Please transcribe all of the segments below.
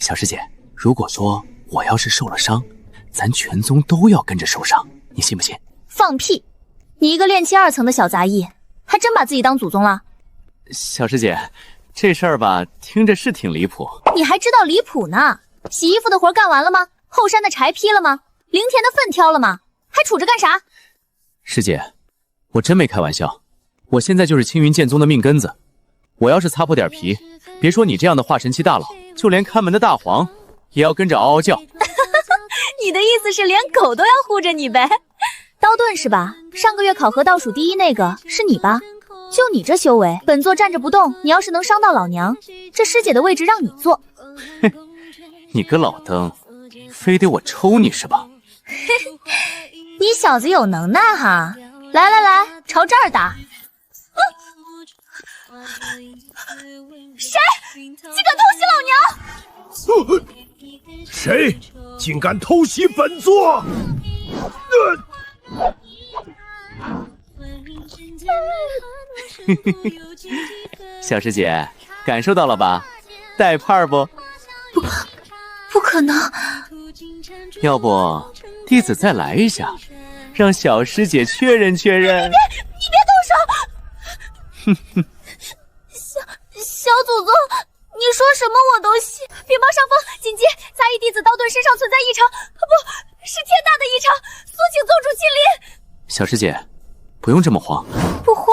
小师姐，如果说我要是受了伤，咱全宗都要跟着受伤，你信不信？放屁！你一个炼气2层的小杂役，还真把自己当祖宗了？小师姐，这事儿吧，听着是挺离谱。你还知道离谱呢？洗衣服的活干完了吗？后山的柴劈了吗？灵田的粪挑了吗？还杵着干啥？师姐，我真没开玩笑，我现在就是青云剑宗的命根子，我要是擦破点皮，别说你这样的化神期大佬，就连看门的大黄也要跟着嗷嗷叫。你的意思是连狗都要护着你呗？刀盾是吧？上个月考核倒数第1那个是你吧？就你这修为，本座站着不动，你要是能伤到老娘，这师姐的位置让你坐。哼，你个老登，非得我抽你是吧？你小子有能耐哈！来来来，朝这儿打！谁竟敢偷袭老娘？谁竟敢偷袭本座？小师姐，感受到了吧？带派不？不可能！要不弟子再来一下，让小师姐确认确认。你别动手！小祖宗，你说什么我都信。禀报上峰，紧急，杂役弟子刀盾身上存在异常，不是天大的异常，速请宗主亲临。小师姐，不用这么慌。不慌？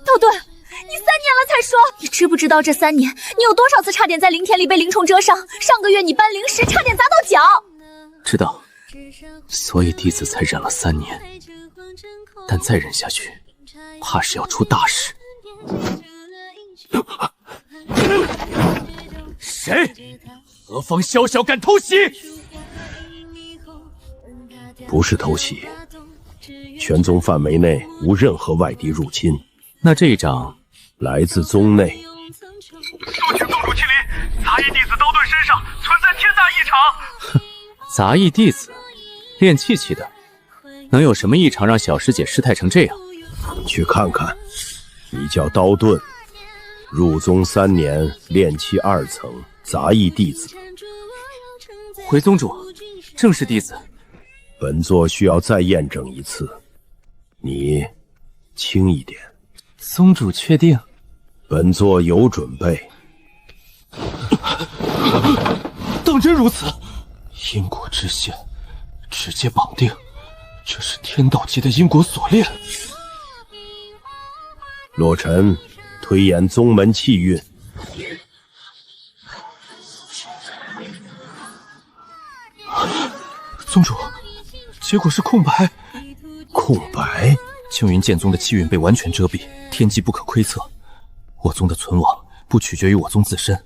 刀盾，你3年了才说，你知不知道这3年你有多少次差点在灵田里被灵虫蛰伤？上个月你搬灵石差点砸到脚。知道，所以弟子才忍了3年，但再忍下去，怕是要出大事。谁？何方宵小敢偷袭？不是偷袭，全宗范围内无任何外敌入侵。那这一掌来自宗内。速请宗主亲临，杂役弟子刀盾身上存在天大异常。杂役弟子，练气气的，能有什么异常让小师姐失态成这样？去看看，你叫刀盾，入宗3年，炼气2层，杂役弟子。回宗主，正是弟子。本座需要再验证一次，你轻一点。宗主确定？本座有准备。当真如此？因果之线，直接绑定，这是天道级的因果锁链。洛尘，推演宗门气运。宗主，结果是空白。空白？青云剑宗的气运被完全遮蔽，天机不可窥测。我宗的存亡不取决于我宗自身，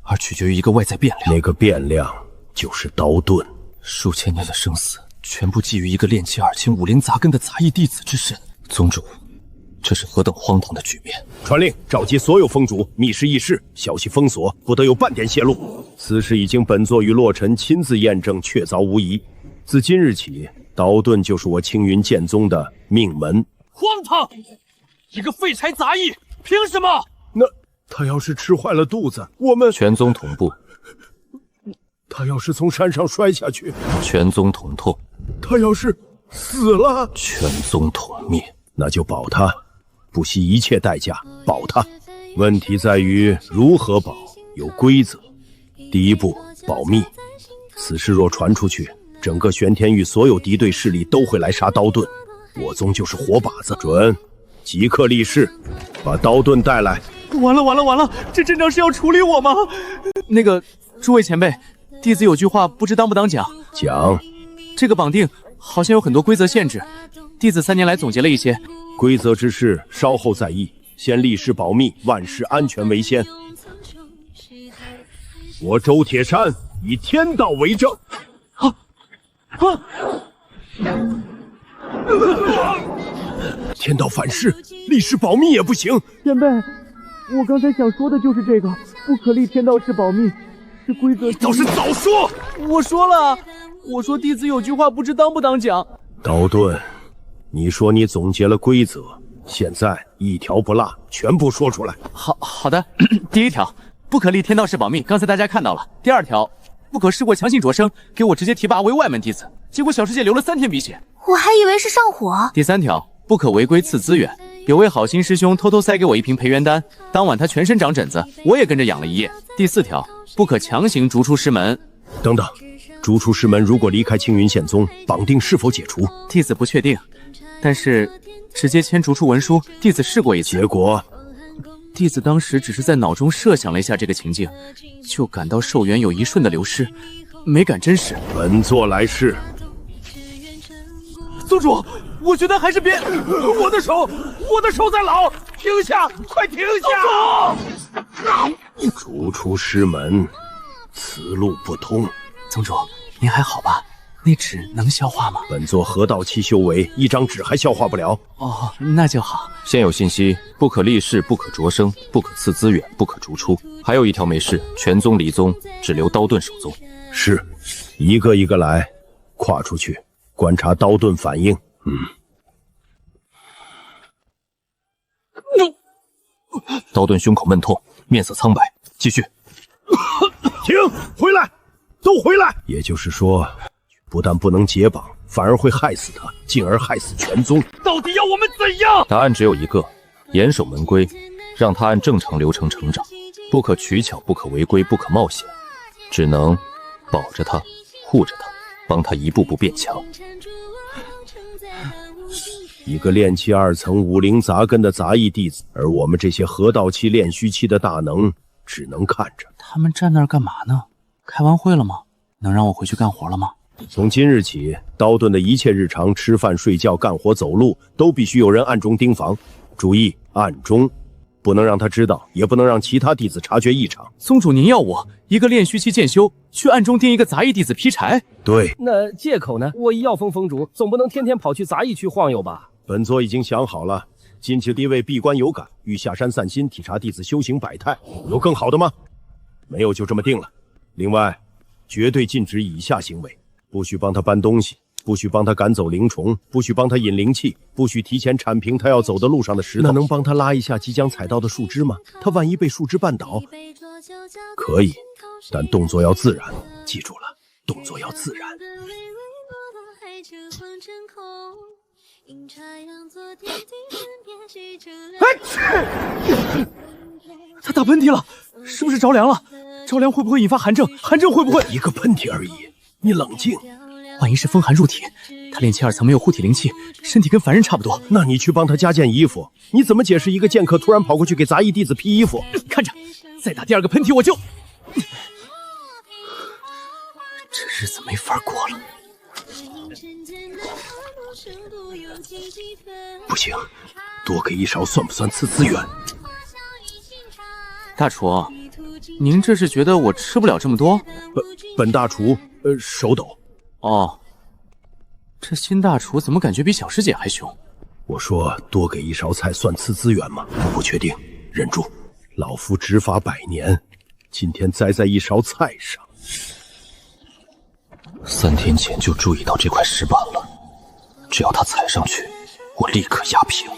而取决于一个外在变量。那个变量就是刀盾。数千年的生死，全部寄于一个炼气2千武灵杂根的杂役弟子之身。宗主，这是何等荒唐的局面！传令，召集所有封主，密室议事，消息封锁，不得有半点泄露。此事已经本座与洛尘亲自验证，确凿无疑。自今日起，刀盾就是我青云剑宗的命门。荒唐！一个废柴杂役，凭什么？那他要是吃坏了肚子，我们全宗同步。他要是从山上摔下去，全宗同痛；他要是死了，全宗同灭。那就保他，不惜一切代价保他。问题在于如何保，有规则。第一步，保密。此事若传出去，整个玄天域所有敌对势力都会来杀刀盾，我宗就是活靶子。准，即刻立誓，把刀盾带来。完了完了完了，这阵仗是要处理我吗？那个，诸位前辈，弟子有句话不知当不当讲。讲。这个绑定好像有很多规则限制，弟子3年来总结了一些规则之事，稍后再议。先立誓保密，万事安全为先。我周铁山以天道为证。天道反噬，立誓保密也不行。前辈，我刚才想说的就是这个，不可立天道式保密，是规则。你倒是早说！我说了，我说弟子有句话不知当不当讲。刀盾，你说你总结了规则，现在一条不落，全部说出来。好的。第1条，不可立天道式保密，刚才大家看到了。第2条，不可试过强行擢升，给我直接提拔为外门弟子。结果小师姐流了3天鼻血。我还以为是上火。第3条，不可违规赐资源。有位好心师兄偷偷塞给我一瓶培元丹，当晚他全身长疹子，我也跟着养了一夜。第4条，不可强行逐出师门。等等，逐出师门如果离开青云剑宗，绑定是否解除？弟子不确定，但是直接签逐出文书，弟子试过一次。结果，弟子当时只是在脑中设想了一下这个情境，就感到寿元有一瞬的流失，没敢真实。本座来试。宗主，我觉得还是别。我的手在老，停下，快停下！逐出师门，此路不通。宗主，您还好吧？那纸能消化吗？本座河道期修为，一张纸还消化不了。哦，那就好。现有信息，不可立誓，不可擢升，不可赐资源，不可逐出。还有一条没事，全宗离宗，只留刀盾守宗。是，一个一个来，跨出去，观察刀盾反应。刀盾胸口闷痛，面色苍白，继续。停！回来，都回来！也就是说，不但不能解绑，反而会害死他，进而害死全宗。到底要我们怎样？答案只有一个：严守门规，让他按正常流程成长，不可取巧，不可违规，不可冒险，只能保着他，护着他，帮他一步步变强。一个炼气2层武灵杂根的杂役弟子，而我们这些河道期、炼虚期的大能，只能看着。他们站那儿干嘛呢？开完会了吗？能让我回去干活了吗？从今日起，刀盾的一切日常吃饭、睡觉、干活、走路，都必须有人暗中盯防。注意，暗中，不能让他知道，也不能让其他弟子察觉异常。宗主，您要我一个炼虚期剑修，去暗中盯一个杂役弟子劈柴？对，那借口呢？我一药峰峰主，总不能天天跑去杂役区晃悠吧？本座已经想好了，近期弟位闭关有感，欲下山散心，体察弟子修行百态。有更好的吗？没有，就这么定了。另外，绝对禁止以下行为：不许帮他搬东西，不许帮他赶走灵虫，不许帮他引灵气，不许提前铲平他要走的路上的石头。那能帮他拉一下即将踩到的树枝吗？他万一被树枝绊倒，可以，但动作要自然。记住了，动作要自然。他打喷嚏了，是不是着凉了？着凉会不会引发寒症？寒症会不会……一个喷嚏而已，你冷静。万一是风寒入体，他炼气2层没有护体灵气，身体跟凡人差不多。那你去帮他加件衣服，你怎么解释一个剑客突然跑过去给杂役弟子披衣服？看着，再打第2个喷嚏我就……这日子没法过了。不行，多给一勺算不算赐资源？大厨，您这是觉得我吃不了这么多？本大厨，手抖。哦，这新大厨怎么感觉比小师姐还凶？我说多给一勺菜算赐资源吗？不确定，忍住。老夫执法100年，今天栽在一勺菜上。3天前就注意到这块石板了，只要他踩上去，我立刻压平。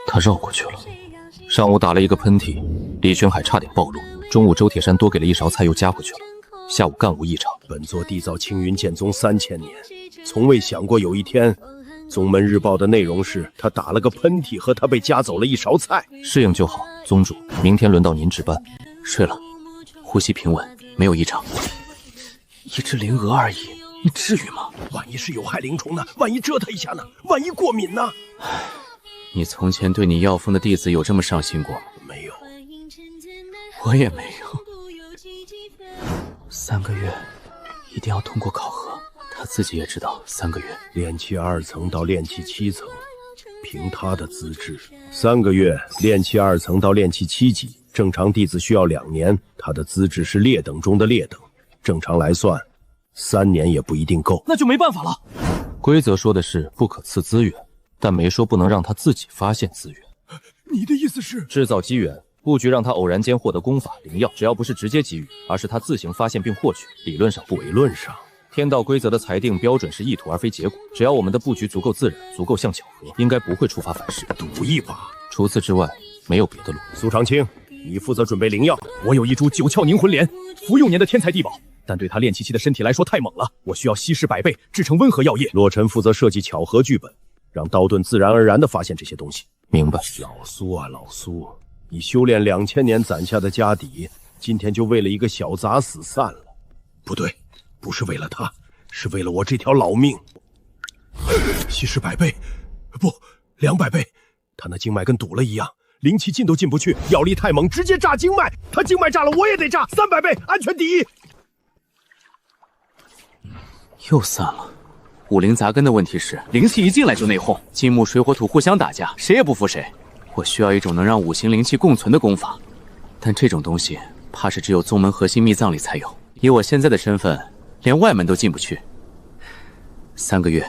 他绕过去了。上午打了一个喷嚏，李玄海差点暴露。中午周铁山多给了一勺菜，又加回去了。下午干无异常。本座缔造青云剑宗3000年，从未想过有一天，宗门日报的内容是他打了个喷嚏和他被夹走了一勺菜。适应就好，宗主，明天轮到您值班。睡了，呼吸平稳，没有异常。一只灵蛾而已，你至于吗？万一是有害灵虫呢？万一蛰他一下呢？万一过敏呢？你从前对你药峰的弟子有这么上心过吗？没有，我也没有。3个月，一定要通过考核。他自己也知道，3个月。炼气2层到炼气7层，凭他的资质，3个月炼气2层到炼气7级，正常弟子需要2年。他的资质是劣等中的劣等，正常来算，3年也不一定够。那就没办法了。规则说的是不可赐资源，但没说不能让他自己发现资源。你的意思是制造机缘，布局让他偶然间获得功法灵药，只要不是直接给予，而是他自行发现并获取，理论上不违。理论上，天道规则的裁定标准是意图而非结果，只要我们的布局足够自然，足够像巧合，应该不会触发反噬。赌一把。除此之外，没有别的路。苏长青，你负责准备灵药。我有一株九窍凝魂莲，服用年的天才地宝，但对他练气期的身体来说太猛了，我需要稀释100倍制成温和药液。洛尘负责设计巧合剧本，让刀盾自然而然地发现这些东西。明白。老苏啊，老苏，你修炼2000年攒下的家底，今天就为了一个小杂死散了。不对，不是为了他，是为了我这条老命。稀释100倍，不，200倍。他那经脉跟堵了一样，灵气进都进不去，药力太猛，直接炸经脉。他经脉炸了，我也得炸，300倍，安全第一。又散了。五灵杂根的问题是，灵气一进来就内讧，金木水火土互相打架，谁也不服谁。我需要一种能让五行灵气共存的功法，但这种东西怕是只有宗门核心秘藏里才有。以我现在的身份，连外门都进不去。3个月，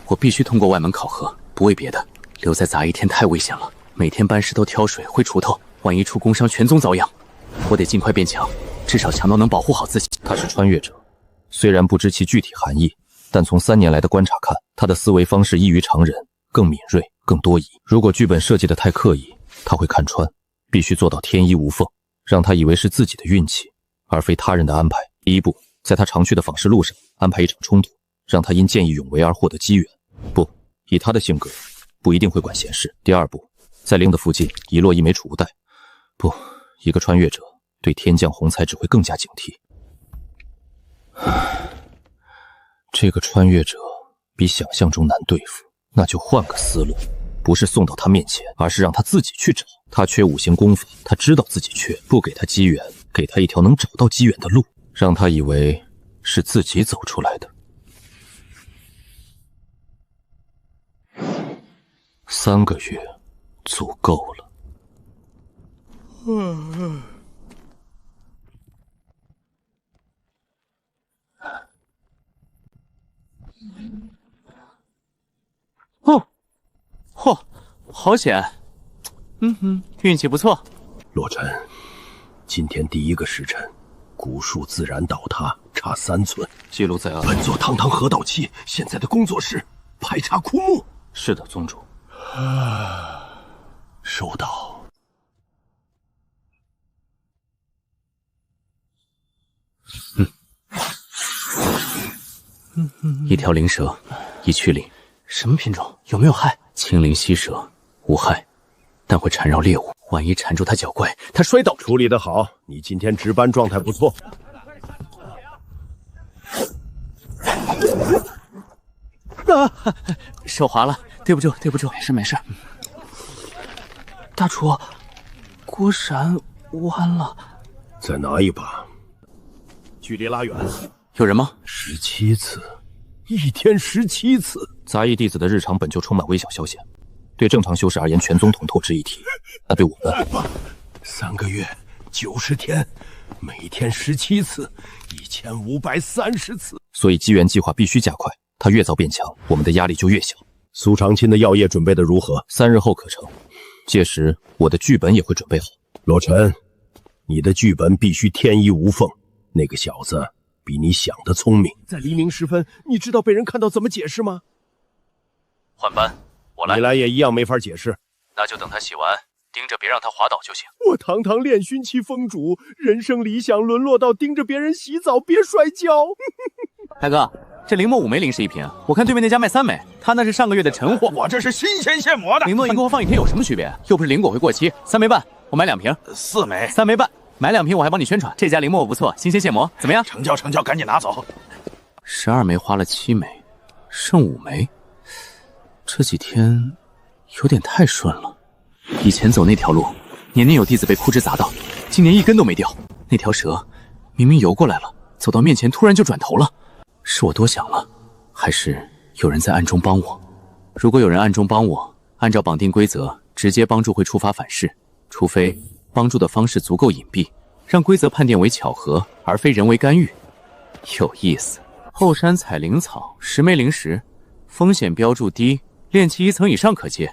我必须通过外门考核，不为别的，留在杂役天太危险了，每天搬石头挑水挥锄头，万一出工伤，全宗遭殃。我得尽快变强，至少强到能保护好自己。他是穿越者，虽然不知其具体含义，但从3年来的观察看，他的思维方式异于常人，更敏锐，更多疑。如果剧本设计得太刻意，他会看穿，必须做到天衣无缝，让他以为是自己的运气，而非他人的安排。第一步，在他常去的访视路上安排一场冲突，让他因见义勇为而获得机缘。不，以他的性格，不一定会管闲事。第二步，在灵的附近遗落一枚储物袋。不，一个穿越者对天降洪财只会更加警惕。这个穿越者比想象中难对付，那就换个思路，不是送到他面前，而是让他自己去找。他缺五行功法，他知道自己缺，不给他机缘，给他一条能找到机缘的路，让他以为是自己走出来的。3个月足够了。哦，嚯，好险！运气不错。洛尘，今天第1个时辰，古树自然倒塌，差3寸。记录在案。本座堂堂河道期，现在的工作是排查枯木。是的，宗主。收到。一条灵蛇，一躯灵。什么品种？有没有害？青灵犀蛇，无害，但会缠绕猎物。万一缠住它脚怪，它摔倒。处理得好，你今天值班状态不错。手滑了，对不住，对不住。没事没事。大厨，锅闪弯了。再拿一把。距离拉远。有人吗？17次，1天17次。杂役弟子的日常本就充满微小消息，对正常修士而言，全宗统透支一体。那对我们，3个月90天，每天17次，1530次。所以机缘计划必须加快，他越早变强，我们的压力就越小。苏长卿的药液准备的如何？3日后可成，届时我的剧本也会准备好。洛尘，你的剧本必须天衣无缝。那个小子比你想的聪明。在黎明时分，你知道被人看到怎么解释吗？换班，我来。你来也一样没法解释。那就等他洗完，盯着别让他滑倒就行。我堂堂炼熏期封主，人生理想沦落到盯着别人洗澡别摔跤。大哥，这灵墨5枚灵石1瓶，我看对面那家卖3枚，他那是上个月的陈货。我这是新鲜现磨的。灵墨一个货放1天有什么区别？又不是灵果会过期。3枚半，我买2瓶。4枚。3枚半，买2瓶我还帮你宣传，这家灵墨不错，新鲜现磨，怎么样？成交成交，赶紧拿走。12枚花了7枚，剩5枚。这几天有点太顺了。以前走那条路，年年有弟子被枯枝砸到，今年一根都没掉。那条蛇明明游过来了，走到面前突然就转头了。是我多想了，还是有人在暗中帮我？如果有人暗中帮我，按照绑定规则，直接帮助会触发反噬，除非帮助的方式足够隐蔽，让规则判定为巧合，而非人为干预。有意思。后山采灵草10枚灵石，风险标注低，炼气1层以上可接。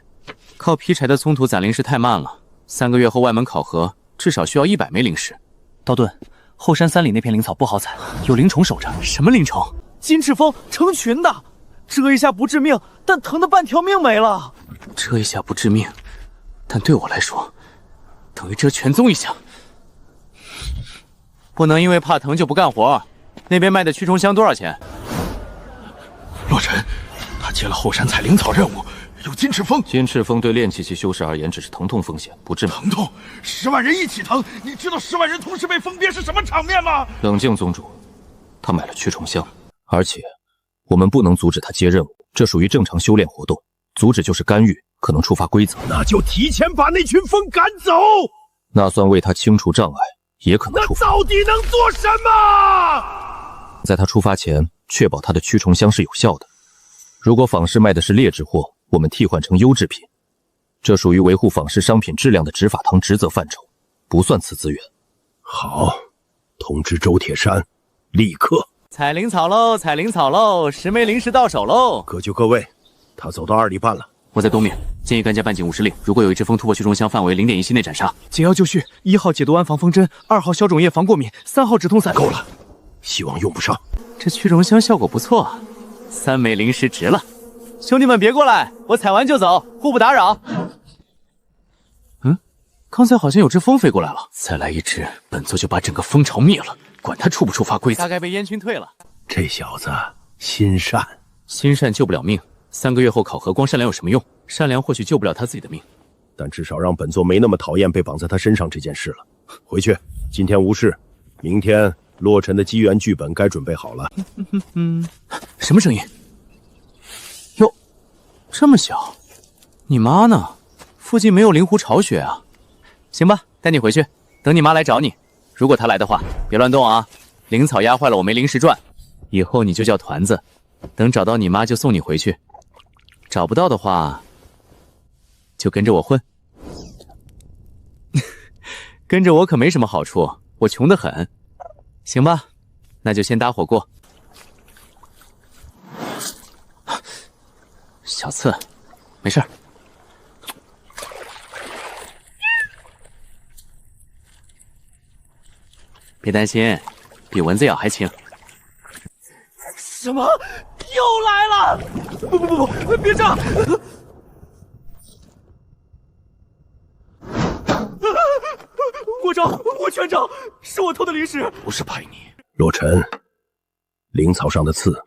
靠劈柴的松土攒灵石太慢了，3个月后外门考核，至少需要100枚灵石。道顿，后山3里那片灵草不好采，有灵虫守着。什么灵虫？金翅蜂，成群的，蛰一下不致命，但疼的半条命没了。蛰一下不致命，但对我来说，等于蛰全宗一下。不能因为怕疼就不干活。那边卖的驱虫香多少钱？洛尘，他接了后山采灵草任务，有金翅蜂。金翅蜂对炼气期修士而言只是疼痛风险，不致命。疼痛，10万人一起疼，你知道10万人同时被封憋是什么场面吗？冷静，宗主，他买了驱虫香，而且我们不能阻止他接任务，这属于正常修炼活动，阻止就是干预，可能触发规则。那就提前把那群蜂赶走。那算为他清除障碍，也可能触发。那到底能做什么？在他出发前，确保他的驱虫香是有效的。如果坊市卖的是劣质货，我们替换成优质品，这属于维护坊市商品质量的执法堂职责范畴，不算次资源。好，通知周铁山，立刻采灵草喽，采灵草喽，10枚灵石到手喽。各就各位，他走到2里半了。我在东面，建议甘家半径50里，如果有一只蜂突破驱虫香范围0.1息内斩杀。解药就绪：1号解毒丸防风针，2号消肿液防过敏，3号止痛散。够了，希望用不上。这驱虫香效果不错，3枚灵石值了。兄弟们别过来，我采完就走，互不打扰。刚才好像有只蜂飞过来了，再来一只，本座就把整个蜂巢灭了，管他触不触发规则。大概被燕群退了。这小子心善，心善救不了命，3个月后考核，光善良有什么用？善良或许救不了他自己的命，但至少让本座没那么讨厌被绑在他身上这件事了。回去，今天无事，明天洛尘的机缘剧本该准备好了。什么声音？哟，这么小，你妈呢？附近没有灵狐巢穴啊？行吧，带你回去，等你妈来找你。如果她来的话，别乱动啊！灵草压坏了我没灵石转，以后你就叫团子。等找到你妈就送你回去，找不到的话，就跟着我混。跟着我可没什么好处，我穷得很。行吧，那就先搭伙过。小刺，没事儿。别担心，比蚊子咬还轻。什么？又来了！不，别这样！我招，我全招，是我偷的灵石，不是派你，洛尘。灵草上的刺，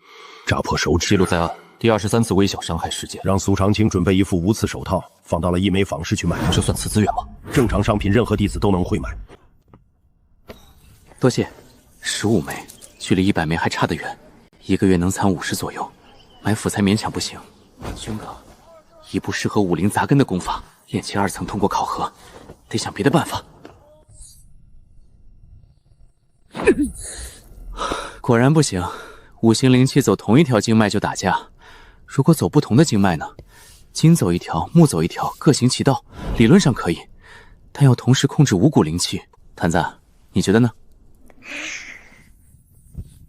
扎破手指。记录在案。第23次微小伤害事件，让苏长青准备一副无刺手套，放到了一枚坊市去卖。这算次资源吗？正常商品，任何弟子都能会买。多谢，15枚，距离100枚还差得远，1个月能残50左右，买辅材勉强不行。兄哥，一部适合武灵杂根的功法，炼气2层通过考核，得想别的办法。果然不行，五行灵气走同一条经脉就打架，如果走不同的经脉呢？金走一条，木走一条，各行其道，理论上可以，但要同时控制5股灵气。坛子，你觉得呢？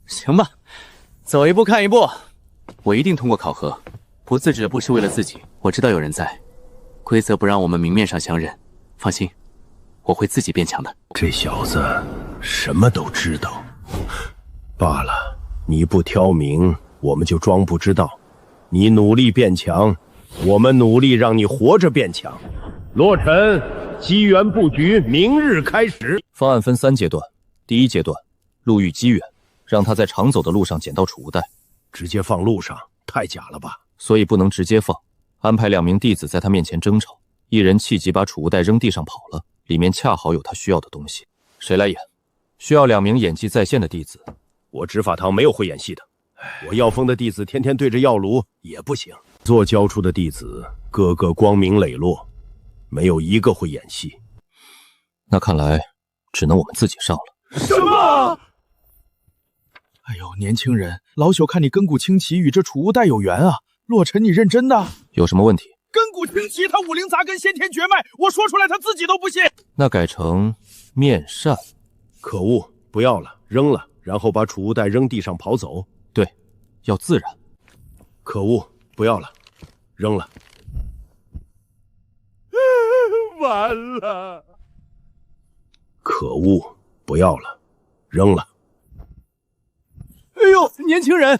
行吧，走一步看一步，我一定通过考核。不自止不是为了自己，我知道有人在，规则不让我们明面上相认。放心，我会自己变强的。这小子什么都知道，罢了，你不挑明，我们就装不知道；你努力变强，我们努力让你活着变强。洛尘，机缘布局明日开始。方案分3阶段。第1阶段，路遇机缘，让他在常走的路上捡到储物袋，直接放路上太假了吧？所以不能直接放，安排2名弟子在他面前争吵，一人气急把储物袋扔地上跑了，里面恰好有他需要的东西。谁来演？需要2名演技在线的弟子。我执法堂没有会演戏的，我药风的弟子天天对着药炉也不行。做教出的弟子个个光明磊落，没有一个会演戏。那看来只能我们自己上了。什么？哎呦，年轻人，老朽看你根骨清奇，与这储物袋有缘啊！洛尘，你认真的？有什么问题？根骨清奇，他武灵杂根，先天绝脉，我说出来他自己都不信。那改成面善。可恶，不要了，扔了，然后把储物袋扔地上跑走。对，要自然。可恶，不要了，扔了。完了。可恶，不要了，扔了。哎呦，年轻人，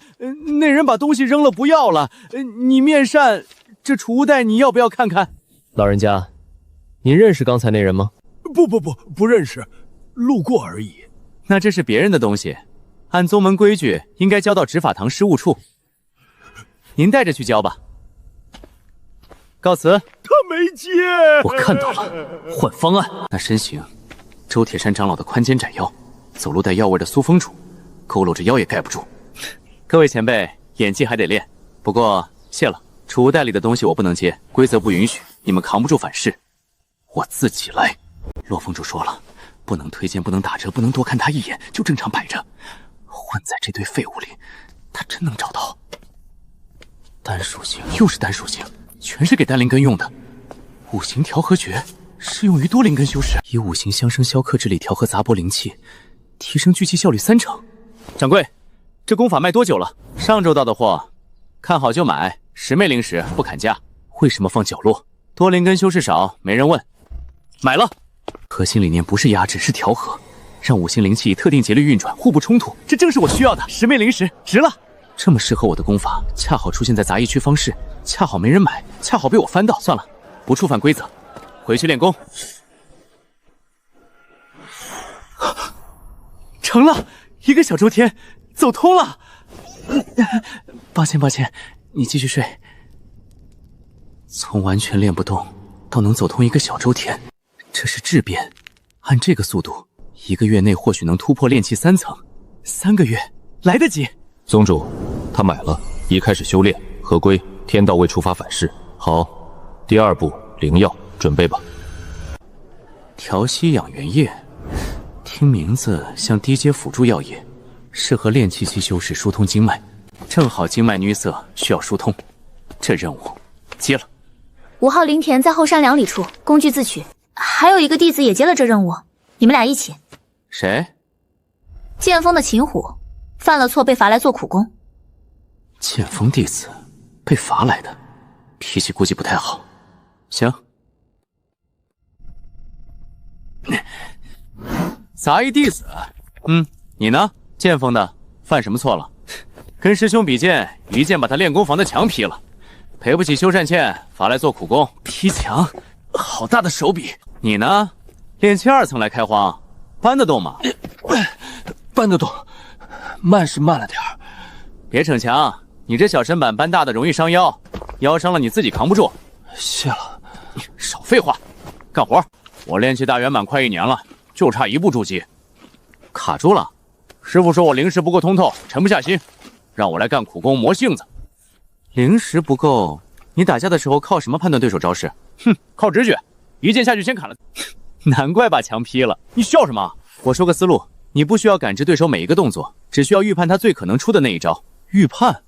那人把东西扔了，不要了。你面善，这储物袋你要不要看看？老人家，您认识刚才那人吗？不认识，路过而已。那这是别人的东西，按宗门规矩应该交到执法堂事务处。您带着去交吧。告辞。他没接。我看到了，换方案。那身形，周铁山长老的宽肩斩腰，走路带药味的苏风主，佝偻着腰也盖不住。各位前辈，演技还得练。不过谢了，储物袋里的东西我不能接，规则不允许，你们扛不住反噬，我自己来。洛风主说了，不能推荐，不能打折，不能多看他一眼，就正常摆着。混在这堆废物里，他真能找到。单属性又是单属性，全是给单灵根用的。五行调和诀适用于多灵根修士，以五行相生消克之力调和杂波灵气，提升聚气效率30%。掌柜，这功法卖多久了？上周到的货，看好就买，10枚灵石不砍价。为什么放角落？多灵根修士少，没人问。买了。核心理念不是压制，是调和，让五行灵气以特定节律运转，互不冲突。这正是我需要的。10枚灵石值了。这么适合我的功法，恰好出现在杂役区方式，恰好没人买，恰好被我翻到。算了，不触犯规则，回去练功。成了，1个小周天，走通了。抱歉，你继续睡。从完全练不动到能走通1个小周天，这是质变。按这个速度，1个月内或许能突破炼气3层，3个月来得及。宗主，他买了，已开始修炼，合规，天道未触发反噬。好，第2步灵药，准备吧。调息养元液，听名字像低阶辅助药液，适合炼气期修士疏通经脉，正好经脉淤塞，需要疏通。这任务接了。5号灵田在后山2里处，工具自取。还有一个弟子也接了这任务，你们俩一起。谁？剑锋的秦虎，犯了错被罚来做苦工。剑锋弟子被罚来的，脾气估计不太好。行。杂役弟子，你呢？剑锋的犯什么错了？跟师兄比剑，一剑把他练功房的墙劈了，赔不起修缮欠，罚来做苦工。劈墙，好大的手笔！你呢？炼气2层来开荒，搬得动吗？搬得动，慢是慢了点儿。别逞强，你这小身板搬大的容易伤腰，腰伤了你自己扛不住。谢了。少废话，干活！我炼气大圆满快1年了，就差1步筑基，卡住了。师傅说我灵石不够通透，沉不下心，让我来干苦工磨性子。灵石不够，你打架的时候靠什么判断对手招式？靠直觉，一剑下去先砍了。难怪把墙劈了。你笑什么？我说个思路，你不需要感知对手每一个动作，只需要预判他最可能出的那一招。预判？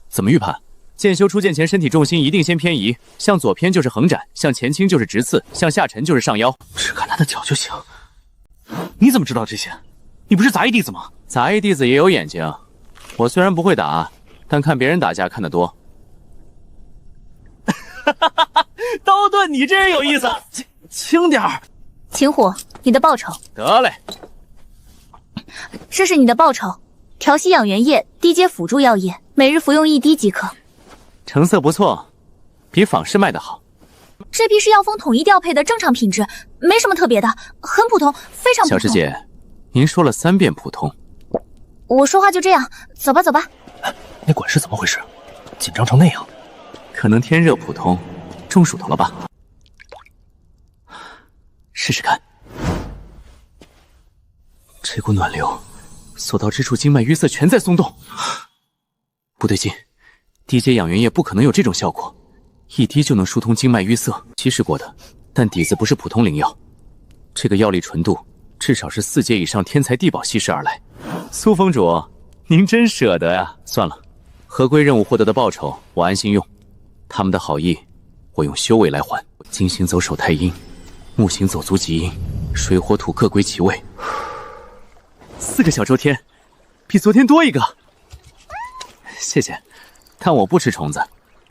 怎么预判？剑修出剑前，身体重心一定先偏移，向左偏就是横斩，向前倾就是直刺，向下沉就是上腰。只看他的脚就行。你怎么知道这些？你不是杂役弟子吗？杂役弟子也有眼睛。我虽然不会打，但看别人打架看得多。刀盾，你这人有意思。轻点儿。秦虎，你的报酬。得嘞。这是你的报酬，调息养元液，低阶辅助药液，每日服用1滴即可。成色不错，比仿式卖的好。这批是药蜂统一调配的正常品质，没什么特别的，很普通，非常普通。小师姐，您说了3遍普通。我说话就这样，走吧走吧。那管事怎么回事？紧张成那样？可能天热普通，中暑头了吧？试试看。这股暖流，所到之处经脉淤塞全在松动。不对劲，低阶养元液不可能有这种效果，1滴就能疏通经脉淤塞。稀释过的，但底子不是普通灵药，这个药力纯度至少是4阶以上天才地宝稀释而来。苏峰主，您真舍得呀！算了，合规任务获得的报酬我安心用，他们的好意我用修为来还。金星走守太阴，木星走足极阴，水火土各归其位。4个小周天，比昨天多1个。谢谢，但我不吃虫子，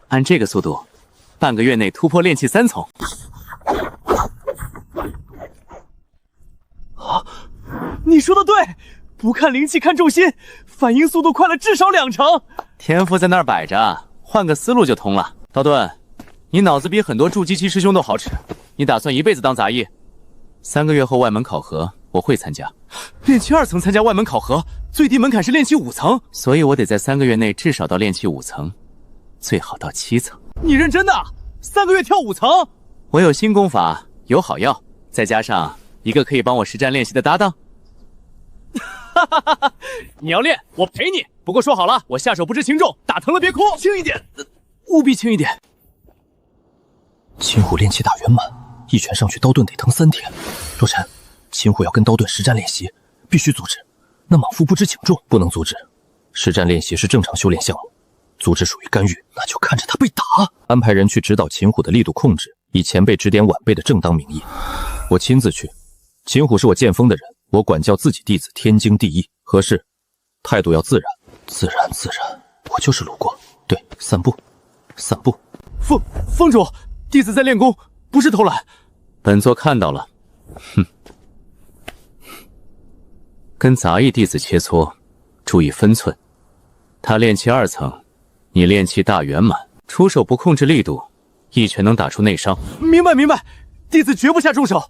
按这个速度，半个月内突破炼气3层。你说的对，不看灵气看重心，反应速度快了至少2成。天赋在那儿摆着，换个思路就通了。道顿，你脑子比很多筑基期师兄都好使，你打算一辈子当杂役？3个月后外门考核，我会参加。炼气2层参加外门考核，最低门槛是炼气5层，所以我得在3个月内至少到炼气5层，最好到7层。你认真的？3个月跳5层？我有新功法，有好药，再加上一个可以帮我实战练习的搭档。哈哈哈哈！你要练，我陪你。不过说好了，我下手不知轻重，打疼了别哭，轻一点，务必轻一点。秦虎炼气大圆满，一拳上去刀盾得疼3天。洛尘，秦虎要跟刀盾实战练习，必须阻止。那莽夫不知轻重，不能阻止。实战练习是正常修炼项目，阻止属于干预，那就看着他被打。安排人去指导秦虎的力度控制，以前辈指点晚辈的正当名义。我亲自去。秦虎是我剑锋的人，我管教自己弟子天经地义，合适，态度要自然。自然，我就是路过。对，散步。峰主，弟子在练功，不是偷懒。本座看到了。哼，跟杂役弟子切磋，注意分寸。他炼气2层，你炼气大圆满，出手不控制力度，一拳能打出内伤。明白，弟子绝不下重手。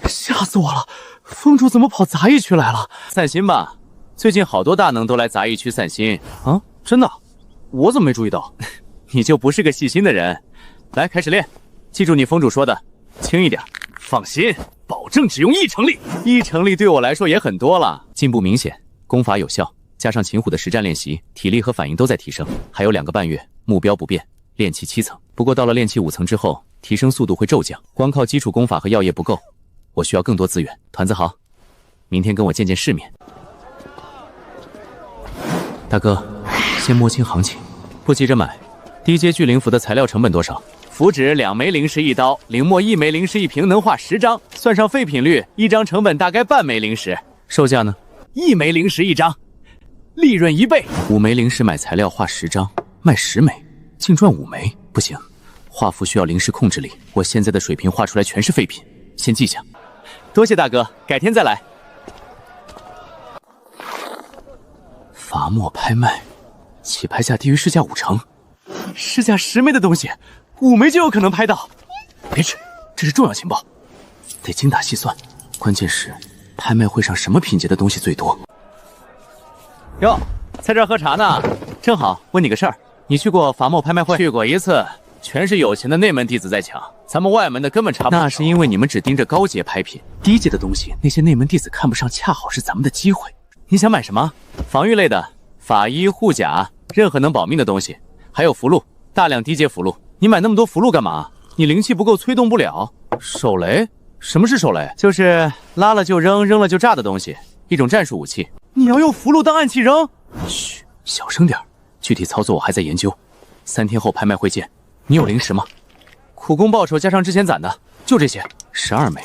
吓死我了！峰主怎么跑杂役区来了？散心吧，最近好多大能都来杂役区散心啊！真的？我怎么没注意到？你就不是个细心的人。来，开始练，记住你峰主说的，轻一点。放心，保证只用1成力。1成力对我来说也很多了，进步明显，功法有效，加上秦虎的实战练习，体力和反应都在提升。还有2个半月，目标不变，炼气7层。不过到了炼气5层之后，提升速度会骤降，光靠基础功法和药业不够，我需要更多资源。团子豪，明天跟我见见世面。大哥，先摸清行情，不急着买。低阶聚灵符的材料成本多少？符纸2枚灵石1刀，灵墨1枚灵石1瓶，能画10张，算上废品率，1张成本大概半枚灵石。售价呢？1枚灵石1张，利润1倍。5枚灵石买材料画10张，卖10枚，净赚5枚。不行，画符需要灵石控制力，我现在的水平画出来全是废品，先记下。多谢大哥，改天再来。伐木拍卖，起拍价低于市价5成，市价10枚的东西，5枚就有可能拍到。别吃，这是重要情报，得精打细算。关键是拍卖会上什么品阶的东西最多？哟，在这儿喝茶呢，正好问你个事儿。你去过伐木拍卖会？去过1次，全是有钱的内门弟子在抢，咱们外门的根本查不上。那是因为你们只盯着高阶拍品，低阶的东西那些内门弟子看不上，恰好是咱们的机会。你想买什么？防御类的，法衣、护甲，任何能保命的东西，还有符箓，大量低阶符箓。你买那么多符箓干嘛？你灵气不够，催动不了。手雷？什么是手雷？就是拉了就扔，扔了就炸的东西，一种战术武器。你要用符箓当暗器扔？嘘，小声点，具体操作我还在研究。3天后拍卖会见。你有灵石吗？苦功报酬加上之前攒的，就这些，12枚，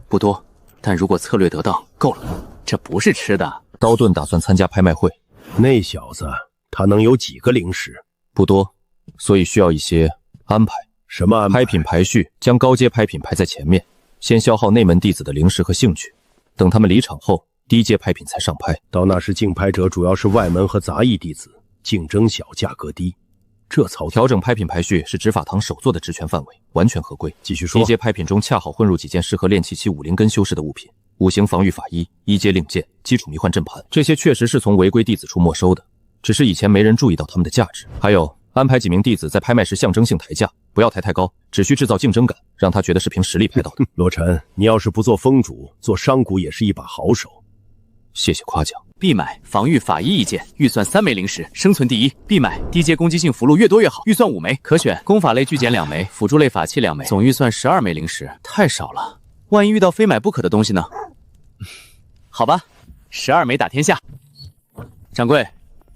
不多，但如果策略得当，够了。这不是吃的。刀盾打算参加拍卖会，那小子他能有几个灵石？不多，所以需要一些安排。什么安排？拍品排序，将高阶拍品排在前面，先消耗内门弟子的灵石和兴趣，等他们离场后，低阶拍品才上拍。到那时竞拍者主要是外门和杂役弟子，竞争小，价格低。这操作调整拍品排序是执法堂首做的职权范围，完全合规。继续说。低阶拍品中恰好混入几件适合炼气期武灵根修士的物品，5行防御法衣、1阶令箭、基础迷幻阵盘，这些确实是从违规弟子处没收的，只是以前没人注意到他们的价值。还有安排几名弟子在拍卖时象征性抬价，不要抬太高，只需制造竞争感，让他觉得是凭实力拍到的。罗晨，你要是不做峰主，做商贾也是一把好手。谢谢夸奖。必买防御法衣1件，预算3枚灵石，生存第一。必买低阶攻击性符箓，越多越好，预算5枚。可选功法类巨简2枚，辅助类法器2枚，总预算12枚灵石，太少了。万一遇到非买不可的东西呢？好吧，12枚打天下。掌柜，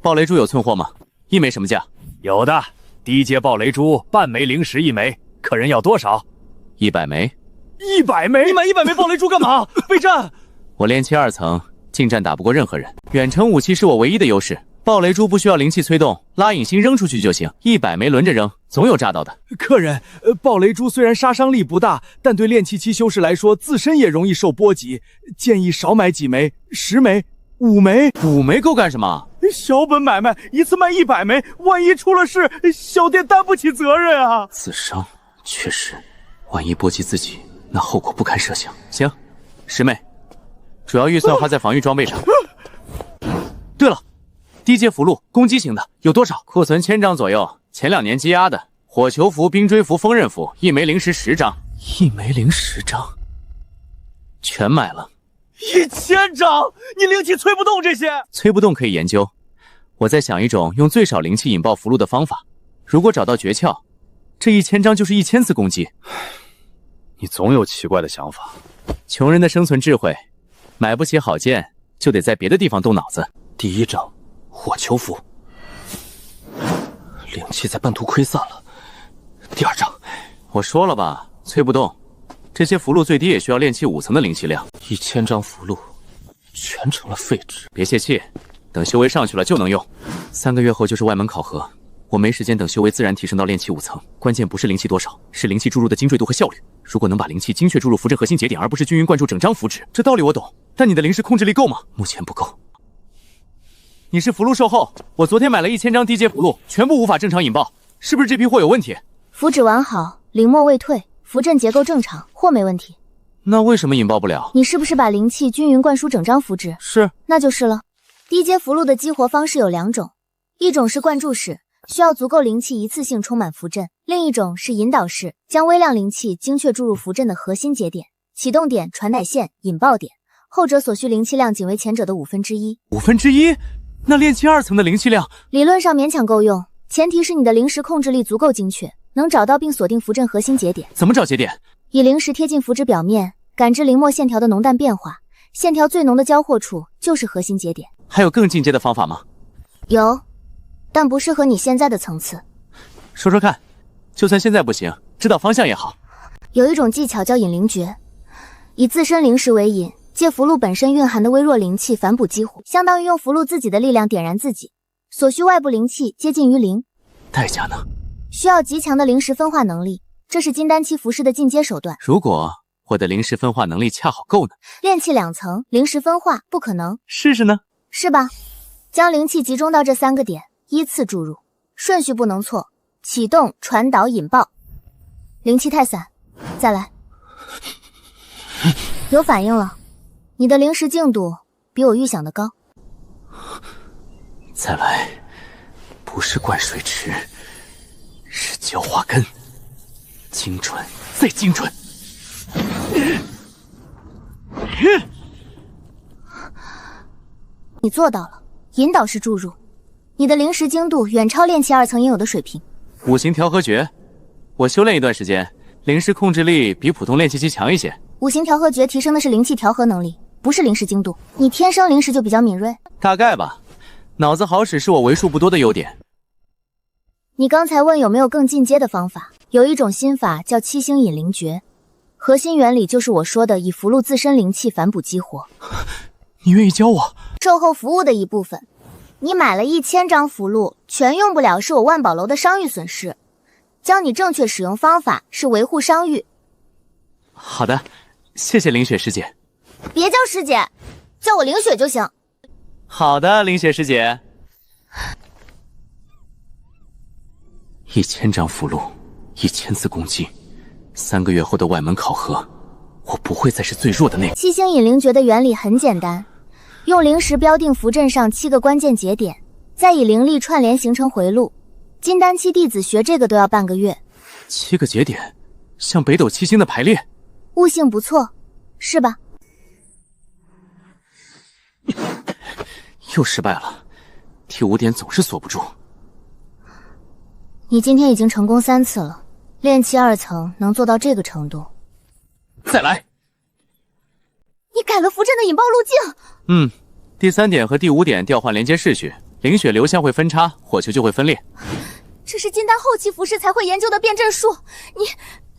爆雷珠有存货吗？1枚什么价？有的，低阶爆雷珠半枚灵石1枚，客人要多少？100枚。100枚？你买100枚爆雷珠干嘛？备战？我炼气2层。近战打不过任何人，远程武器是我唯一的优势。爆雷珠不需要灵气催动，拉引星扔出去就行，100枚轮着扔，总有炸到的。客人，爆雷珠虽然杀伤力不大，但对炼气期修士来说，自身也容易受波及，建议少买几枚，10枚、5枚。5枚够干什么？小本买卖，一次卖100枚，万一出了事，小店担不起责任啊！自伤，确实，万一波及自己，那后果不堪设想。行，师妹，主要预算花在防御装备上。对了，低阶符箓，攻击型的有多少？库存1000张左右，前2年积压的。火球符、冰锥符、锋刃符，一枚灵石10张，1枚灵10张，全买了。1000张，你灵气催不动这些？催不动可以研究，我在想一种用最少灵气引爆符箓的方法。如果找到诀窍，这1000张就是1000次攻击。你总有奇怪的想法。穷人的生存智慧，买不起好剑，就得在别的地方动脑子。第1章，火球符，灵气在半途溃散了。第2章，我说了吧，催不动。这些符箓最低也需要炼气5层的灵气量，1000张符箓全成了废纸。别泄气，等修为上去了就能用。3个月后就是外门考核，我没时间等修为自然提升到炼气5层。关键不是灵气多少，是灵气注入的精确度和效率。如果能把灵气精确注入符阵核心节点，而不是均匀灌注整张符纸，这道理我懂。但你的灵石控制力够吗？目前不够。你是符箓售后，我昨天买了1000张低阶符箓，全部无法正常引爆，是不是这批货有问题？符纸完好，灵墨未退，符阵结构正常，货没问题。那为什么引爆不了？你是不是把灵气均匀灌输整张符纸？是，那就是了。低阶符箓的激活方式有2种，一种是灌注式，需要足够灵气一次性充满符阵；另一种是引导式，将微量灵气精确注入符阵的核心节点、启动点、传导线、引爆点。后者所需灵气量仅为前者的1/5。1/5？那炼气2层的灵气量，理论上勉强够用，前提是你的灵石控制力足够精确，能找到并锁定符阵核心节点。怎么找节点？以灵石贴近符纸表面，感知灵墨线条的浓淡变化，线条最浓的交货处就是核心节点。还有更进阶的方法吗？有，但不适合你现在的层次。说说看，就算现在不行，知道方向也好。有一种技巧叫引灵诀，以自身灵石为引，借符箓本身蕴含的微弱灵气反哺激活，相当于用符箓自己的力量点燃自己，所需外部灵气接近于零。代价呢？需要极强的灵石分化能力，这是金丹期符师的进阶手段。如果我的灵石分化能力恰好够呢？炼气2层，灵石分化不可能。试试呢？是吧？将灵气集中到这3个点，依次注入，顺序不能错。启动、传导、引爆。灵气太散，再来。有反应了，你的灵石净度比我预想的高。再来，不是灌水池，是浇花根，精准再精准。你做到了，引导式注入，你的灵石精度远超炼气2层应有的水平。5行调和诀，我修炼一段时间，灵石控制力比普通炼气期强一些。5行调和诀提升的是灵气调和能力，不是灵石精度。你天生灵石就比较敏锐，大概吧。脑子好使是我为数不多的优点。你刚才问有没有更进阶的方法，有一种心法叫7星引灵诀，核心原理就是我说的以符箓自身灵气反哺激活。你愿意教我？售后服务的一部分。你买了1000张符箓，全用不了是我万宝楼的商誉损失。教你正确使用方法是维护商誉。好的，谢谢凌雪师姐。别叫师姐，叫我凌雪就行。好的，凌雪师姐。1000张符箓，1000次攻击，3个月后的外门考核，我不会再是最弱的那个。7星引灵诀的原理很简单，用灵石标定符阵上7个关键节点，再以灵力串联形成回路。金丹期弟子学这个都要半个月。7个节点，像北斗7星的排列。悟性不错，是吧？又失败了，第5点总是锁不住。你今天已经成功3次了，炼气2层能做到这个程度。再来。你改了符阵的引爆路径。第3点和第5点调换连接顺序，灵血流向会分叉，火球就会分裂。这是金丹后期符师才会研究的变阵术。你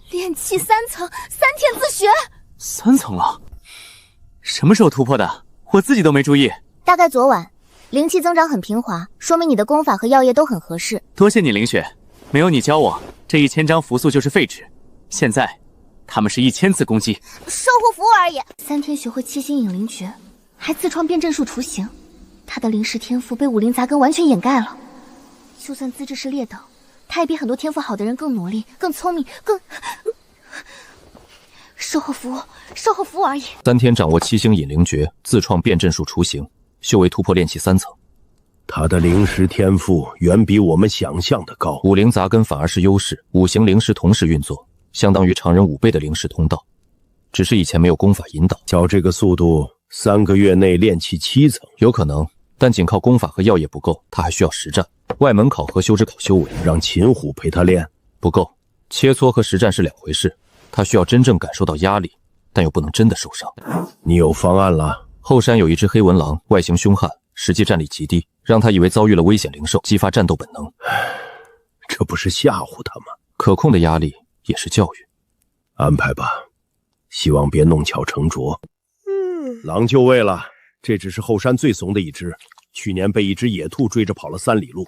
炼气3层，3天自学。3层了？什么时候突破的？我自己都没注意。大概昨晚。灵气增长很平滑，说明你的功法和药液都很合适。多谢你，凌雪。没有你教我，这1000张符素就是废纸。现在，他们是1000次攻击，售后服务而已。3天学会7星引灵诀，还自创变阵术雏形，他的灵石天赋被武林杂根完全掩盖了。就算资质是劣等，他也比很多天赋好的人更努力、更聪明、更……售后服务而已。3天掌握7星引灵诀，自创变阵术雏形，修为突破炼气3层。他的灵石天赋远比我们想象的高，武灵杂根反而是优势，5行灵石同时运作，相当于常人5倍的灵石通道。只是以前没有功法引导。照这个速度，3个月内炼气7层，有可能，但仅靠功法和药业不够，他还需要实战。外门考和修之考修为，让秦虎陪他练不够。切磋和实战是2回事，他需要真正感受到压力，但又不能真的受伤。你有方案了？后山有一只黑纹狼，外形凶悍，实际战力极低，让他以为遭遇了危险灵兽，激发战斗本能。这不是吓唬他吗？可控的压力也是教育。安排吧，希望别弄巧成拙。狼就位了，这只是后山最怂的一只，去年被一只野兔追着跑了3里路。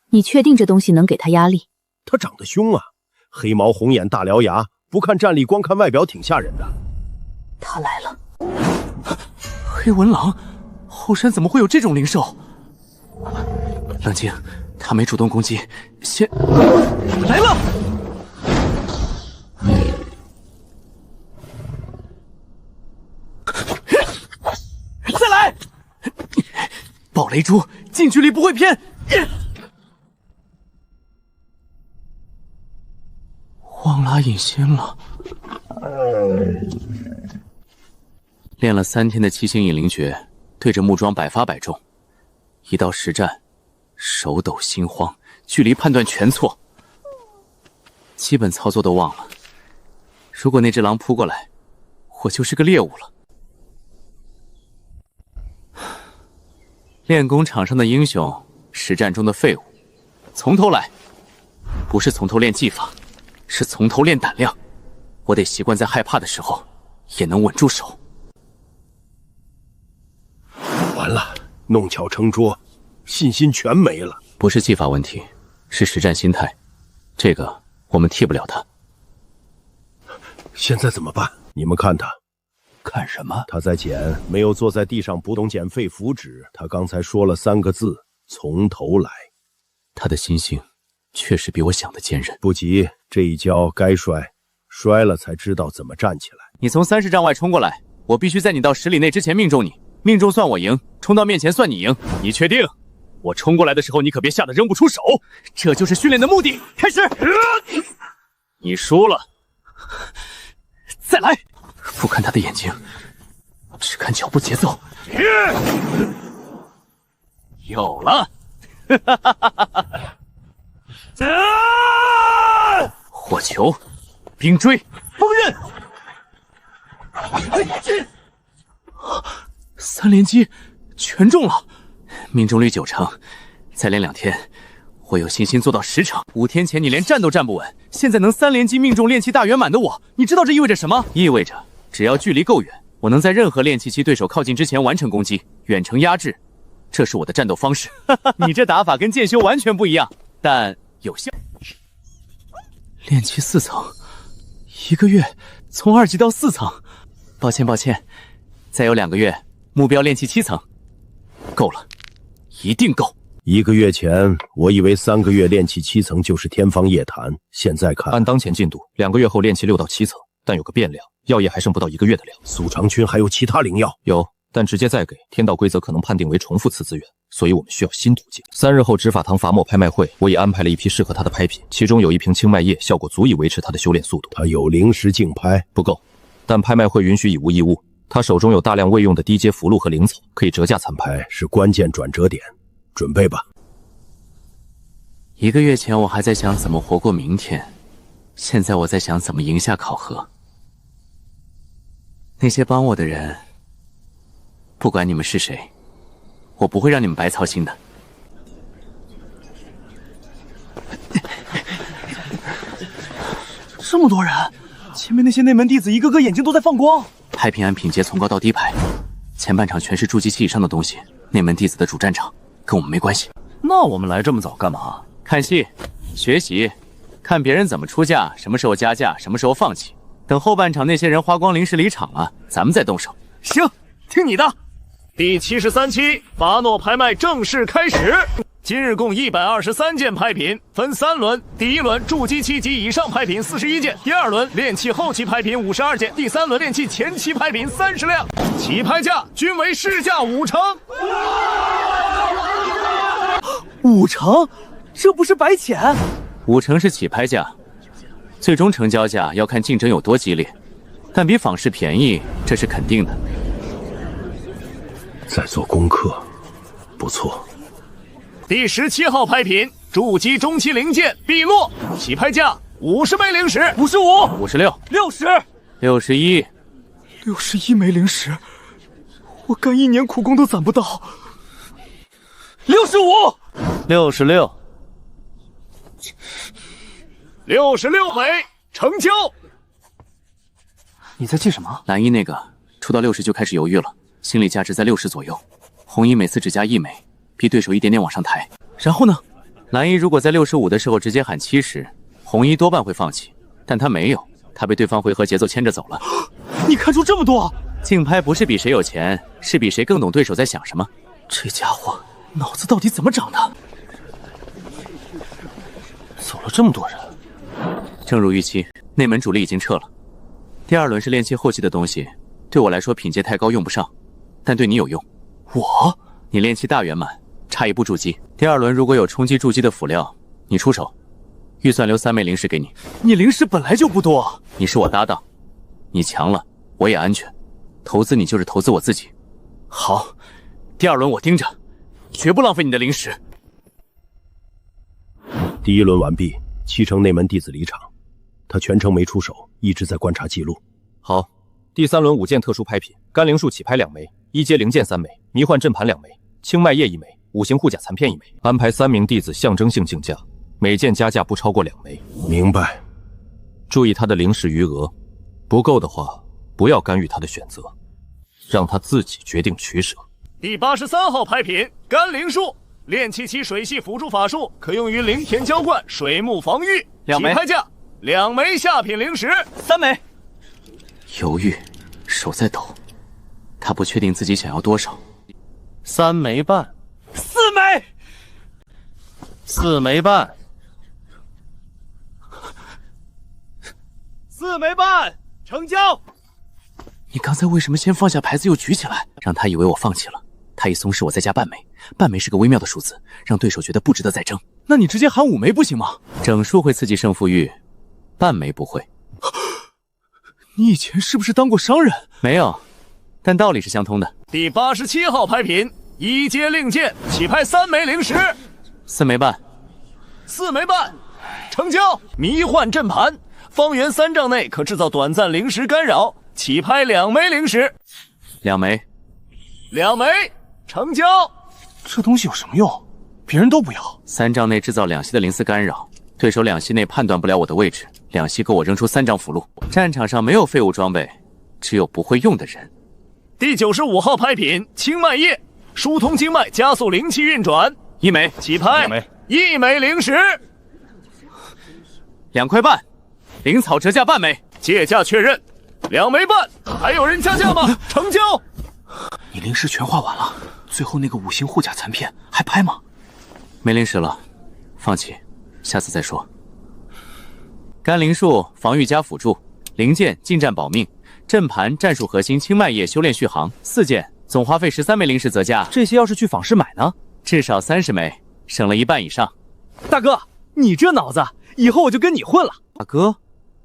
你确定这东西能给他压力？它长得凶啊，黑毛红眼大獠牙，不看战力光看外表挺吓人的。他来了。黑纹狼，后山怎么会有这种灵兽？冷静，他没主动攻击，先来了。再来！爆雷珠，近距离不会偏。忘拉隐仙了。练了3天的7星引灵诀，对着木桩百发百中，一到实战，手抖心慌，距离判断全错，基本操作都忘了。如果那只狼扑过来，我就是个猎物了。练功场上的英雄，实战中的废物。从头来，不是从头练技法，是从头练胆量。我得习惯在害怕的时候，也能稳住手。完了，弄巧成拙，信心全没了。不是技法问题，是实战心态，这个我们替不了他。现在怎么办？你们看他。看什么？他在捡，没有坐在地上不动捡废符纸。他刚才说了3个字：从头来。他的心性确实比我想的坚韧。不急，这一跤该摔，摔了才知道怎么站起来。你从30丈外冲过来，我必须在你到10里内之前命中你，命中算我赢，冲到面前算你赢。你确定？我冲过来的时候，你可别吓得扔不出手。这就是训练的目的。开始。你输了，再来。不看他的眼睛，只看脚步节奏。有了。火球，冰锥，风刃，3连击全中了，命中率9成。再练2天，我有信心做到10成。5天前你连站都站不稳，现在能3连击命中炼气大圆满的我，你知道这意味着什么？意味着只要距离够远，我能在任何炼气期对手靠近之前完成攻击，远程压制。这是我的战斗方式。你这打法跟剑修完全不一样，但有效。炼气4层，1个月从2级到4层。抱歉，再有2个月，目标炼气7层。够了，一定够。1个月前，我以为3个月炼气7层就是天方夜谭，现在看，按当前进度，2个月后炼气6到7层，但有个变量，药液还剩不到1个月的量。苏长群还有其他灵药？有，但直接再给天道规则可能判定为重复次资源，所以我们需要新途径。3日后执法堂伐木拍卖会，我已安排了一批适合他的拍品，其中有1瓶青麦叶，效果足以维持他的修炼速度。他有灵石竞拍不够，但拍卖会允许以物易物，他手中有大量未用的低阶符箓和灵草，可以折价参拍，是关键转折点，准备吧。1个月前我还在想怎么活过明天，现在我在想怎么赢下考核。那些帮我的人，不管你们是谁，我不会让你们白操心的。这么多人，前面那些内门弟子一个个眼睛都在放光。拍品按品阶从高到低排，前半场全是筑基期以上的东西，内门弟子的主战场跟我们没关系。那我们来这么早干嘛？看戏，学习，看别人怎么出价，什么时候加价，什么时候放弃。等后半场那些人花光灵石离场了，咱们再动手。行，听你的。第73期巴诺拍卖正式开始。今日共123件拍品，分3轮。第一轮筑基期及以上拍品41件，第二轮炼器后期拍品52件，第三轮炼器前期拍品30辆，起拍价均为市价5成。5成？这不是白捡？5成是起拍价，最终成交价要看竞争有多激烈，但比仿市便宜，这是肯定的。在做功课，不错。第17号拍品筑基中期零件碧落，起拍价50枚灵石，55、56、60、61、61枚灵石，我干1年苦工都攒不到。65、66、66枚，成交。你在记什么？蓝衣那个出到60就开始犹豫了，心理价值在60左右。红衣每次只加1枚。逼对手一点点往上抬，然后呢？蓝衣如果在65的时候直接喊70，红衣多半会放弃，但他没有，他被对方回合节奏牵着走了。你看出这么多？竞拍不是比谁有钱，是比谁更懂对手在想什么。这家伙脑子到底怎么长的？走了这么多人。正如预期，内门主力已经撤了。第二轮是炼器后期的东西，对我来说品阶太高用不上，但对你有用。我？你炼器大圆满。差一步筑基，第二轮如果有冲击筑基的辅料，你出手，预算留3枚灵石给你。你灵石本来就不多，你是我搭档，你强了，我也安全。投资你就是投资我自己。好，第二轮我盯着，绝不浪费你的灵石。第一轮完毕，7成内门弟子离场，他全程没出手，一直在观察记录。好，第3轮5件特殊拍品，甘灵树起拍2枚，1阶灵剑3枚，迷幻阵盘2枚，青麦叶1枚。5行护甲残片1枚，安排3名弟子象征性竞价，每件加价不超过2枚。明白。注意他的灵石余额，不够的话，不要干预他的选择，让他自己决定取舍。第83号拍品甘灵树，炼器期水系辅助法术，可用于灵田浇灌、水木防御。2枚。起拍价2枚下品灵石，3枚。犹豫，手在抖，他不确定自己想要多少。3枚半。4枚，4枚半，4枚半，成交。你刚才为什么先放下牌子又举起来，让他以为我放弃了？他一松势，我再加半枚，半枚是个微妙的数字，让对手觉得不值得再争。那你直接喊5枚不行吗？整数会刺激胜负欲，半枚不会。你以前是不是当过商人？没有，但道理是相通的。第87号拍品1阶令箭，起拍3枚灵石，4枚半，4枚半，成交。迷幻阵盘，方圆3丈内可制造短暂灵石干扰，起拍2枚灵石，2枚，2枚，成交。这东西有什么用？别人都不要。3丈内制造2息的灵丝干扰，对手2息内判断不了我的位置，2息够我扔出3张符箓。战场上没有废物装备，只有不会用的人。第95号拍品青麦叶，疏通经脉，加速灵气运转，1枚，起拍1枚灵石，2块半，灵草折价半枚，借价确认，2枚半，还有人加价吗？成交。你灵石全花完了，最后那个5行护甲残片还拍吗？没灵石了，放弃，下次再说。甘灵树防御加辅助，灵剑近战保命，阵盘战术核心青麦叶修炼续航，4件。总花费13枚灵石折价，这些要是去坊市买呢？至少30枚，省了1半以上。大哥，你这脑子，以后我就跟你混了。大哥，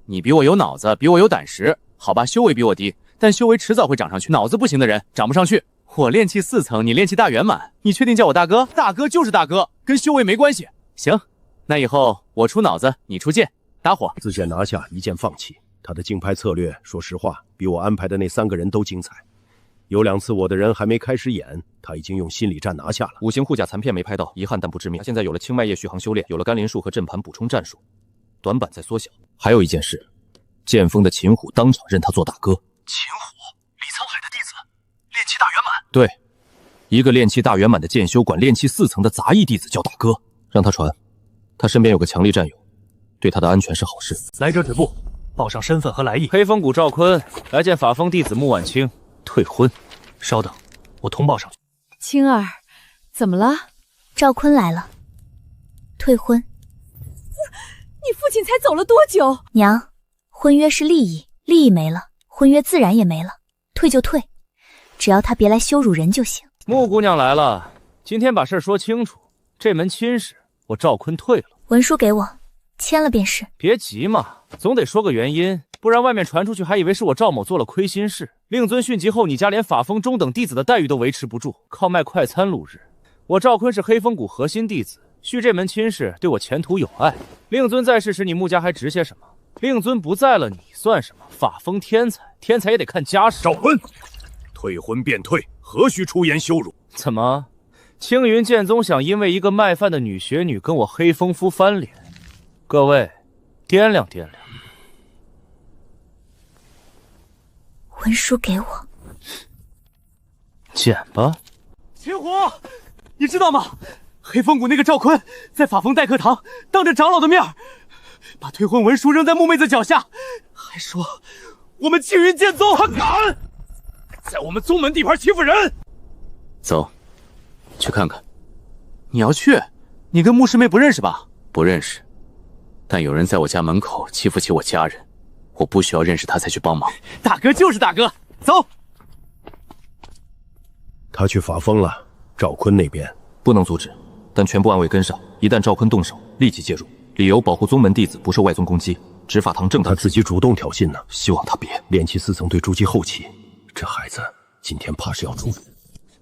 你比我有脑子，比我有胆识，好吧，修为比我低，但修为迟早会涨上去，脑子不行的人涨不上去。我炼气4层，你炼气大圆满，你确定叫我大哥？大哥就是大哥，跟修为没关系。行，那以后我出脑子，你出剑，搭伙。4件拿下，1件放弃。他的竞拍策略，说实话，比我安排的那3个人都精彩。有2次我的人还没开始演，他已经用心理战拿下了。5行护甲残片没拍到，遗憾但不致命。他现在有了青麦叶续航修炼，有了甘林术和阵盘补充战术，短板在缩小。还有一件事，剑锋的秦虎当场认他做大哥。秦虎，李沧海的弟子，炼气大圆满。对，一个炼气大圆满的剑修管炼气4层的杂役弟子叫大哥，让他传，他身边有个强力战友，对他的安全是好事。来者止步，报上身份和来意。黑风谷赵坤来见法锋弟子穆婉清，退婚。稍等，我通报上去。青儿，怎么了？赵坤来了，退婚。你父亲才走了多久？娘，婚约是利益，利益没了，婚约自然也没了。退就退，只要他别来羞辱人就行。穆姑娘来了，今天把事说清楚。这门亲事，我赵坤退了。文书给我，签了便是。别急嘛，总得说个原因，不然外面传出去还以为是我赵某做了亏心事。令尊殉疾后，你家连法风中等弟子的待遇都维持不住，靠卖快餐度日。我赵坤是黑风谷核心弟子，续这门亲事对我前途有碍。令尊在世时，你穆家还值些什么？令尊不在了，你算什么？法风天才，天才也得看家世。赵坤，退婚便退，何须出言羞辱？怎么？青云剑宗想因为一个卖饭的女学女跟我黑风夫翻脸？各位，掂量掂量。文书给我，捡吧。秦虎，你知道吗？黑风谷那个赵坤在法风待客堂当着长老的面把退婚文书扔在穆妹子脚下，还说我们青云剑宗，他敢在我们宗门地盘欺负人。走，去看看。你要去？你跟穆师妹不认识吧？不认识，但有人在我家门口欺负起我家人，我不需要认识他才去帮忙。大哥就是大哥，走。他去法风了，赵坤那边不能阻止，但全部暗卫跟上，一旦赵坤动手，立即介入，理由保护宗门弟子不受外宗攻击，执法堂正当。他自己主动挑衅呢，希望他别。炼气4层对筑基后期，这孩子今天怕是要出。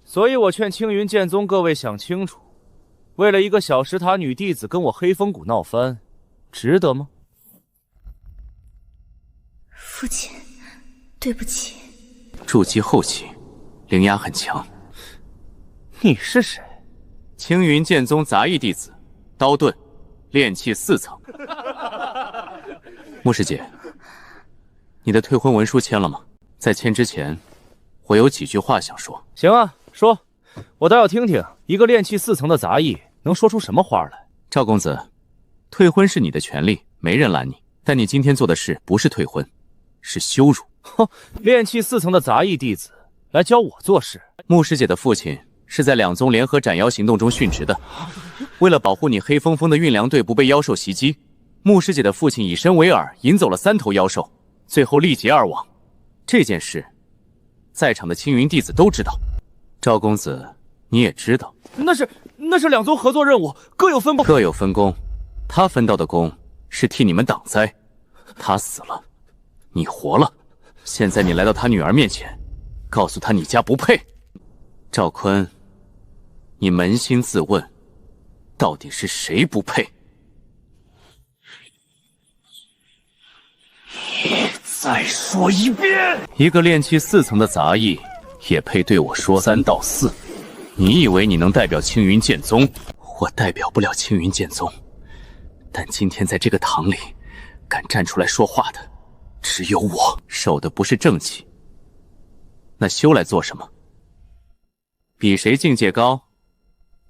所以我劝青云剑宗各位想清楚，为了一个小石塔女弟子跟我黑风谷闹翻，值得吗？父亲，对不起。筑基后期，灵压很强。你是谁？青云剑宗杂役弟子，刀盾，炼气4层。穆师姐，你的退婚文书签了吗？在签之前，我有几句话想说。行啊，说，我倒要听听一个炼气4层的杂役能说出什么话来。赵公子，退婚是你的权利，没人拦你。但你今天做的事不是退婚，是羞辱。哼，炼气4层的杂役弟子来教我做事。穆师姐的父亲是在2宗联合斩妖行动中殉职的。为了保护你黑风峰的运粮队不被妖兽袭击，穆师姐的父亲以身为饵，引走了3头妖兽，最后力竭而亡。这件事，在场的青云弟子都知道。赵公子，你也知道。那是2宗合作任务，各有分工。各有分工，他分到的工是替你们挡灾。他死了，你活了。现在你来到他女儿面前，告诉他你家不配。赵坤，你扪心自问，到底是谁不配？再说一遍，一个炼气4层的杂役，也配对我说3道4？你以为你能代表青云剑宗？我代表不了青云剑宗，但今天在这个堂里，敢站出来说话的，只有我。守的不是正气，那修来做什么？比谁境界高，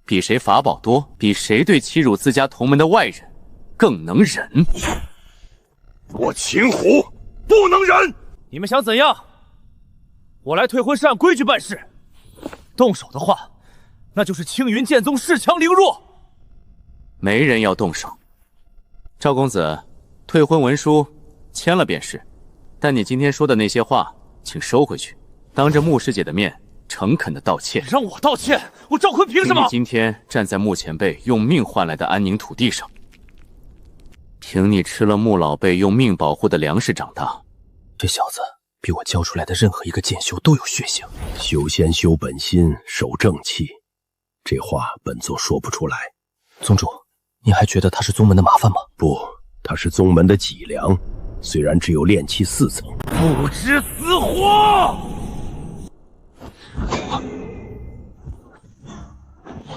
比谁法宝多，比谁对欺辱自家同门的外人更能忍。我秦虎不能忍！你们想怎样？我来退婚是按规矩办事，动手的话，那就是青云剑宗恃强凌弱。没人要动手。赵公子，退婚文书签了便是，但你今天说的那些话，请收回去，当着穆师姐的面诚恳的道歉。让我道歉？我赵坤凭什么？你今天站在穆前辈用命换来的安宁土地上，凭你吃了穆老辈用命保护的粮食长大，这小子比我教出来的任何一个剑修都有血性。修仙修本心，守正气，这话本座说不出来。宗主，你还觉得他是宗门的麻烦吗？不，他是宗门的脊梁，虽然只有炼气4层。不知死活！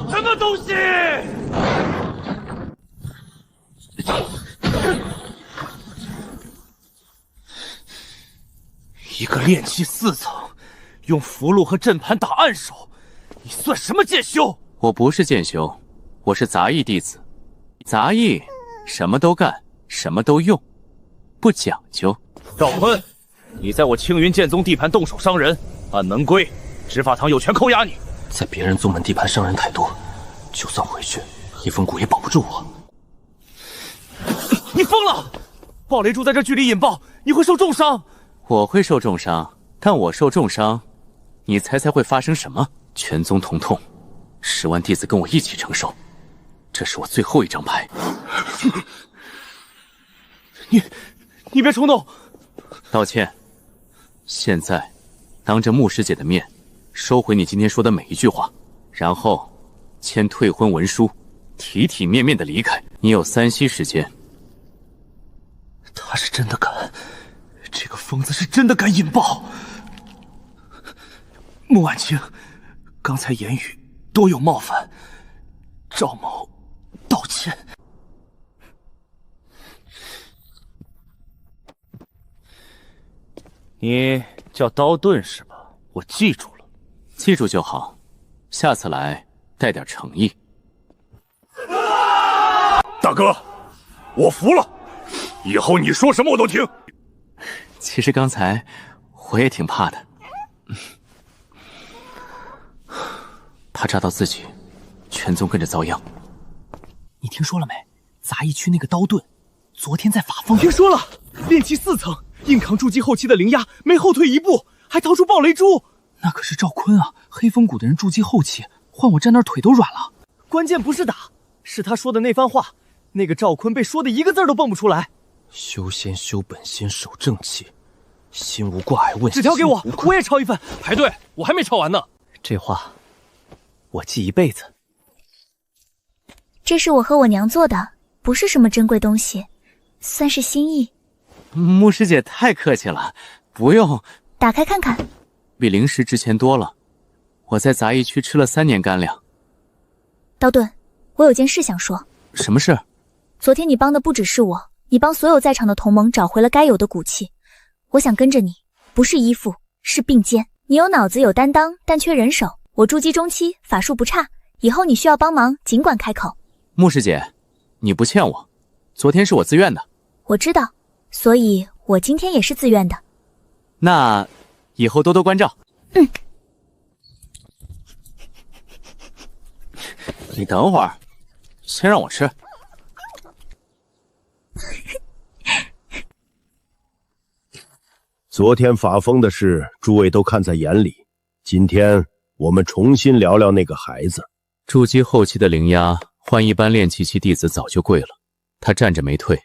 什么东西？一个炼气4层，用符箓和阵盘打暗手，你算什么剑修？我不是剑修，我是杂役弟子。杂役什么都干，什么都用，不讲究。赵坤，你在我青云剑宗地盘动手伤人，按门规，执法堂有权扣押你。在别人宗门地盘伤人太多，就算回去，黑风谷也保不住我。你疯了！暴雷珠在这距离引爆，你会受重伤。我会受重伤，但我受重伤，你猜猜会发生什么？全宗同痛，10万弟子跟我一起承受。这是我最后一张牌。你别冲动。道歉。现在，当着穆师姐的面，收回你今天说的每一句话，然后签退婚文书，体体面面的离开。你有3息时间。他是真的敢，这个疯子是真的敢引爆。穆婉清，刚才言语多有冒犯，赵某道歉。你叫刀盾是吧？我记住了，记住就好，下次来带点诚意。大哥，我服了，以后你说什么我都听。其实刚才我也挺怕的，怕扎到自己，全宗跟着遭殃。你听说了没？杂役区那个刀盾，昨天在法峰。听说了，炼气4层，硬扛筑基后期的灵压，没后退一步，还掏出暴雷珠。那可是赵坤啊！黑风谷的人筑基后期，换我站那儿腿都软了。关键不是打，是他说的那番话。那个赵坤被说的一个字都蹦不出来。修仙修本心守正气，心无挂碍问。纸条给我，我也抄一份。排队，我还没抄完呢。这话我记一辈子。这是我和我娘做的，不是什么珍贵东西，算是心意。穆师姐太客气了，不用。打开看看，比灵石值钱多了。我在杂役区吃了3年干粮。刀盾，我有件事想说。什么事？昨天你帮的不只是我，你帮所有在场的同盟找回了该有的骨气。我想跟着你，不是依附，是并肩。你有脑子有担当，但缺人手。我筑基中期，法术不差，以后你需要帮忙尽管开口。穆师姐，你不欠我，昨天是我自愿的。我知道，所以我今天也是自愿的。那以后多多关照。你等会儿，先让我吃。昨天法峰的事，诸位都看在眼里。今天我们重新聊聊那个孩子。筑基后期的灵压，换一般炼气期弟子早就跪了。他站着没退，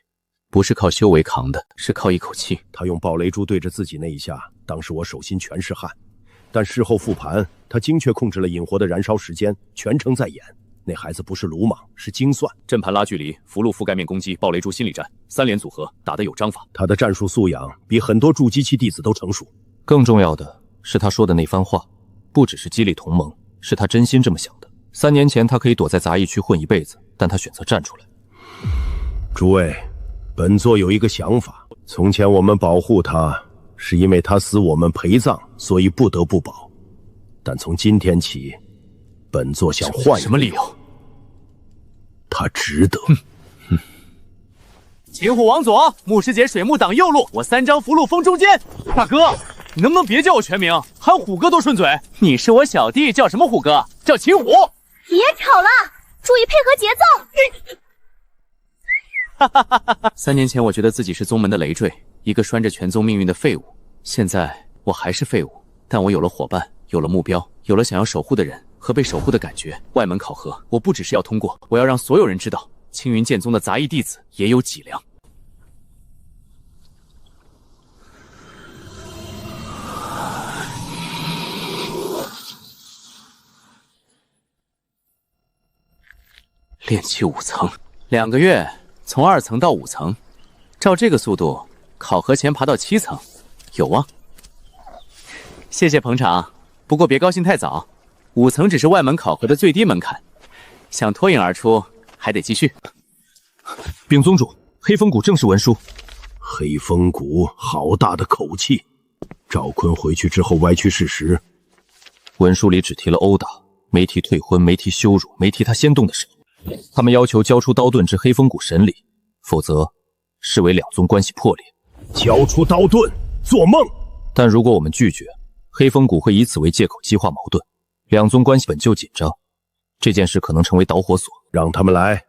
不是靠修为扛的，是靠一口气。他用暴雷珠对着自己那一下，当时我手心全是汗。但事后复盘，他精确控制了引火的燃烧时间，全程在演。那孩子不是鲁莽，是精算。阵盘拉距离，符箓覆盖面攻击，暴雷珠心理战，3连组合，打得有章法。他的战术素养比很多筑基期弟子都成熟。更重要的是他说的那番话，不只是激励同盟，是他真心这么想的。3年前他可以躲在杂役区混一辈子，但他选择站出来。诸位，本座有一个想法，从前我们保护他，是因为他死我们陪葬，所以不得不保。但从今天起，本座想换一个。什么理由？他值得。秦虎往左，穆师姐水木挡右路，我3张符箓封中间。大哥，你能不能别叫我全名，喊虎哥多顺嘴？你是我小弟，叫什么虎哥？叫秦虎。别吵了，注意配合节奏。3年前，我觉得自己是宗门的累赘，一个拴着全宗命运的废物。现在我还是废物，但我有了伙伴，有了目标，有了想要守护的人和被守护的感觉。外门考核，我不只是要通过，我要让所有人知道，青云剑宗的杂役弟子也有脊梁。炼气5层，2个月从2层到5层，照这个速度，考核前爬到7层，有望。谢谢捧场，不过别高兴太早，5层只是外门考核的最低门槛，想脱颖而出还得继续。禀宗主，黑风谷正式文书。黑风谷好大的口气！赵坤回去之后歪曲事实，文书里只提了殴打，没提退婚，没提羞辱，没提他先动的手。他们要求交出刀盾至黑风谷审理，否则视为2宗关系破裂。交出刀盾，做梦！但如果我们拒绝，黑风谷会以此为借口激化矛盾，两宗关系本就紧张，这件事可能成为导火索。让他们来，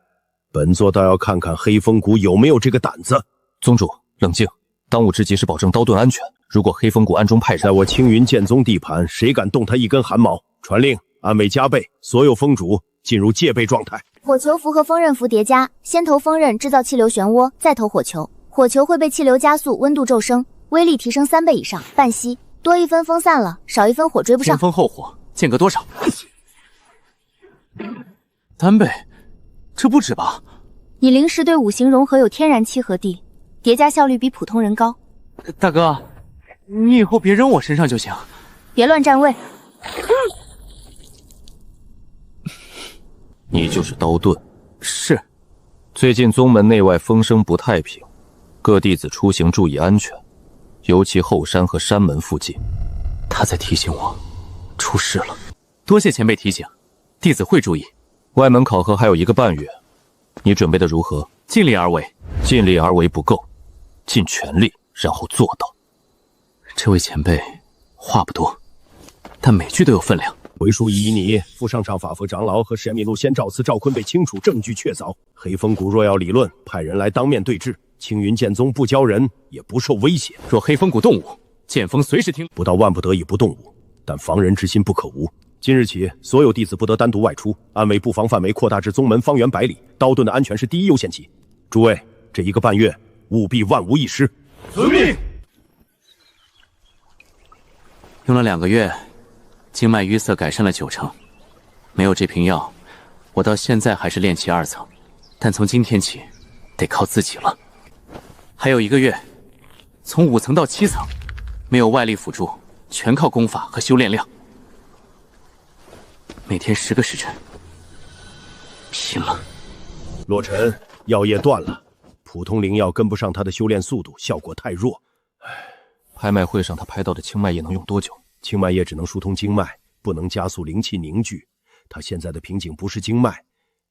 本座倒要看看黑风谷有没有这个胆子。宗主，冷静，当务之急是保证刀盾安全。如果黑风谷暗中派人在我青云剑宗地盘，谁敢动他一根汗毛？传令，暗卫加倍，所有风主进入戒备状态。火球符和锋刃符叠加，先投锋刃制造气流漩涡，再投火球，火球会被气流加速，温度骤升，威力提升3倍以上。半息，多一分风散了，少一分火追不上。先锋后火，间隔多少？3倍，这不止吧？你灵石对五行融合有天然契合地，叠加效率比普通人高。大哥，你以后别扔我身上就行。别乱站位。你就是刀盾。是。最近宗门内外风声不太平，各弟子出行注意安全，尤其后山和山门附近。他在提醒我，出事了。多谢前辈提醒，弟子会注意。外门考核还有1个半月，你准备的如何？尽力而为。尽力而为不够，尽全力，然后做到。这位前辈话不多，但每句都有分量。回书以你副上上法佛长老和神秘路仙赵慈赵坤被清楚证据确凿，黑风谷若要理论，派人来当面对质。青云剑宗不教人，也不受威胁。若黑风谷动武，剑锋随时听。不到万不得已不动武，但防人之心不可无。今日起，所有弟子不得单独外出，暗卫布防范围扩大至宗门方圆100里，刀盾的安全是第一优先级。诸位，这1个半月务必万无一失。遵命。用了2个月。经脉淤塞改善了90%，没有这瓶药，我到现在还是炼气2层，但从今天起，得靠自己了。还有1个月，从5层到7层，没有外力辅助，全靠功法和修炼量。每天10个时辰，拼了！洛尘，药液断了，普通灵药跟不上他的修炼速度，效果太弱。拍卖会上他拍到的清脉液能用多久？清脉液只能疏通经脉，不能加速灵气凝聚。他现在的瓶颈不是经脉，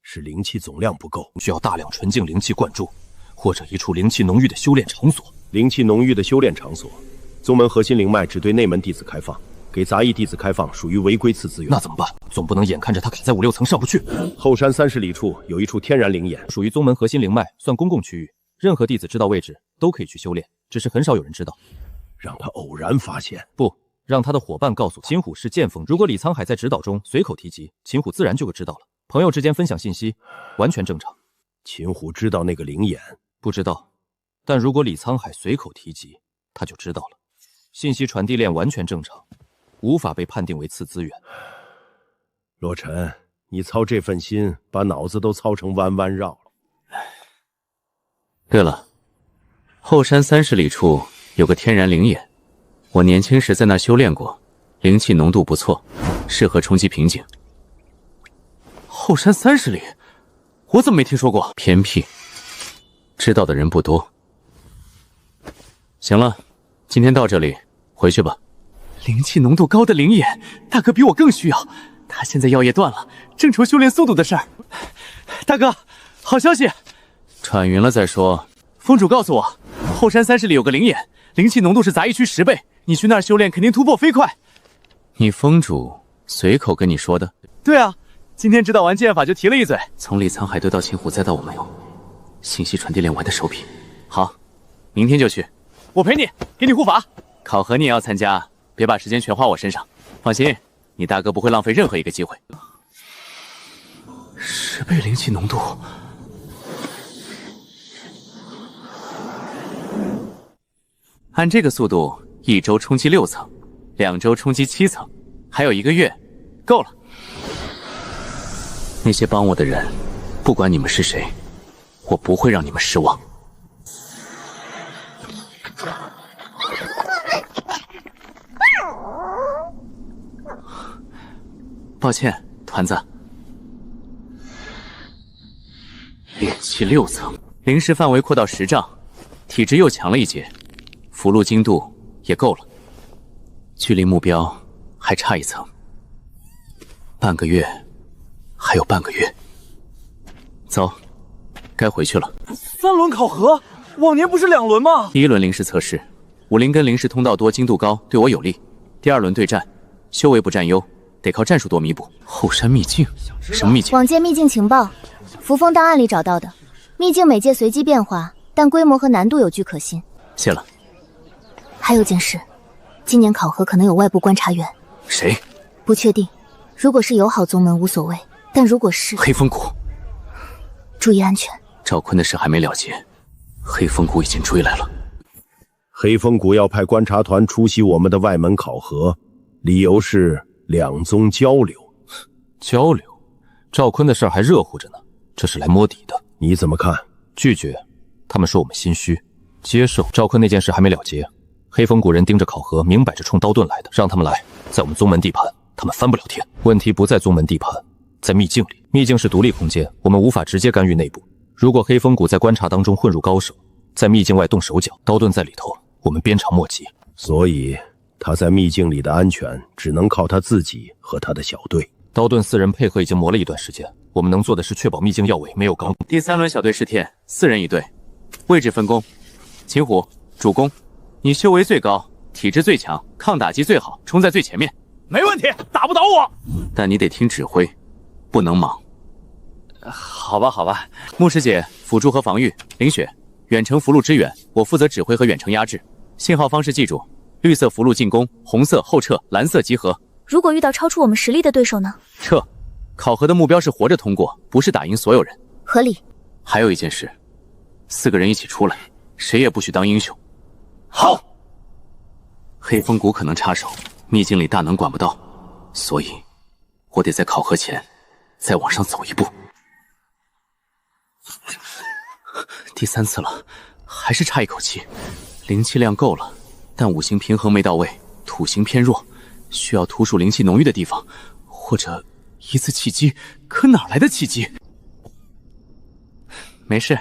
是灵气总量不够，需要大量纯净灵气灌注，或者一处灵气浓郁的修炼场所。灵气浓郁的修炼场所，宗门核心灵脉只对内门弟子开放，给杂役弟子开放属于违规次资源。那怎么办？总不能眼看着他卡在5、6层上不去。后山30里处有一处天然灵眼，属于宗门核心灵脉，算公共区域，任何弟子知道位置都可以去修炼，只是很少有人知道。让他偶然发现？不。让他的伙伴告诉秦虎是剑锋。如果李沧海在指导中随口提及，秦虎自然就会知道了。朋友之间分享信息，完全正常。秦虎知道那个灵眼？不知道，但如果李沧海随口提及，他就知道了。信息传递链完全正常，无法被判定为次资源。洛尘，你操这份心，把脑子都操成弯弯绕了。对了，后山30里处有个天然灵眼。我年轻时在那修炼过，灵气浓度不错，适合冲击瓶颈。后山30里，我怎么没听说过？偏僻，知道的人不多。行了，今天到这里，回去吧。灵气浓度高的灵眼，大哥比我更需要。他现在药液断了，正愁修炼速度的事儿。大哥，好消息！喘匀了再说。峰主告诉我，后山30里有个灵眼，灵气浓度是杂役区10倍。你去那儿修炼肯定突破飞快。你峰主随口跟你说的？对啊，今天指导完剑法就提了一嘴。从李沧海队到秦虎再到我们，信息传递链玩的手笔。好，明天就去。我陪你，给你护法。考核你也要参加，别把时间全花我身上。放心，你大哥不会浪费任何一个机会。10倍灵气浓度。按这个速度，1周冲击6层，2周冲击7层，还有1个月，够了。那些帮我的人，不管你们是谁，我不会让你们失望。抱歉，团子。炼气6层，灵石范围扩到10丈，体质又强了1阶。符箓精度也够了，距离目标还差1层，半个月，还有半个月。走，该回去了。3轮考核，往年不是2轮吗？第1轮灵石测试，武灵根灵石通道多，精度高，对我有利。第2轮对战，修为不占优，得靠战术多弥补。后山秘境？什么秘境？往届秘境情报，扶风档案里找到的。秘境每届随机变化，但规模和难度有据可信。谢了。还有件事，今年考核可能有外部观察员。谁？不确定。如果是友好宗门无所谓，但如果是黑风谷，注意安全。赵坤的事还没了结，黑风谷已经追来了。黑风谷要派观察团出席我们的外门考核，理由是两宗交流。交流？赵坤的事还热乎着呢，这是来摸底的。你怎么看？拒绝。他们说我们心虚。接受。赵坤那件事还没了结，黑风谷人盯着考核，明摆着冲刀盾来的。让他们来，在我们宗门地盘，他们翻不了天。问题不在宗门地盘，在秘境里。秘境是独立空间，我们无法直接干预内部。如果黑风谷在观察当中混入高手，在秘境外动手脚，刀盾在里头，我们鞭长莫及。所以他在秘境里的安全只能靠他自己和他的小队。刀盾4人配合已经磨了一段时间，我们能做的是确保秘境要尾没有刚。第3轮小队试天，4人一队，位置分工：秦虎主攻，你修为最高，体质最强，抗打击最好，冲在最前面。没问题，打不倒我。但你得听指挥，不能莽。好吧，好吧。牧师姐辅助和防御，林雪远程符箓支援，我负责指挥和远程压制。信号方式记住：绿色符箓进攻，红色后撤，蓝色集合。如果遇到超出我们实力的对手呢？撤。考核的目标是活着通过，不是打赢所有人。合理。还有一件事，4个人一起出来，谁也不许当英雄。好。黑风谷可能插手，秘境里大能管不到，所以我得在考核前再往上走一步。第3次了，还是差一口气。灵气量够了，但5行平衡没到位，土行偏弱，需要土属灵气浓郁的地方，或者一次契机。可哪来的契机？没事，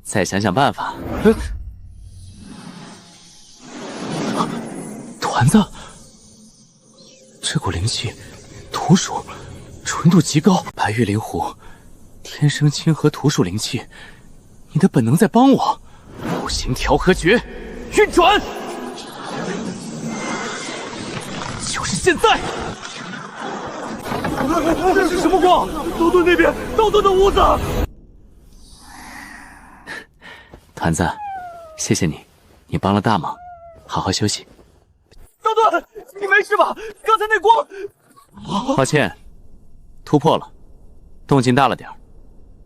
再想想办法。团子，这股灵气，土属，纯度极高。白玉灵狐，天生亲和土属灵气，你的本能在帮我。五行调和诀，运转，就是现在！这是什么光？刀盾那边，刀盾的屋子。团子，谢谢你，你帮了大忙，好好休息。刀盾，你没事吧？刚才那光……抱歉，突破了，动静大了点儿。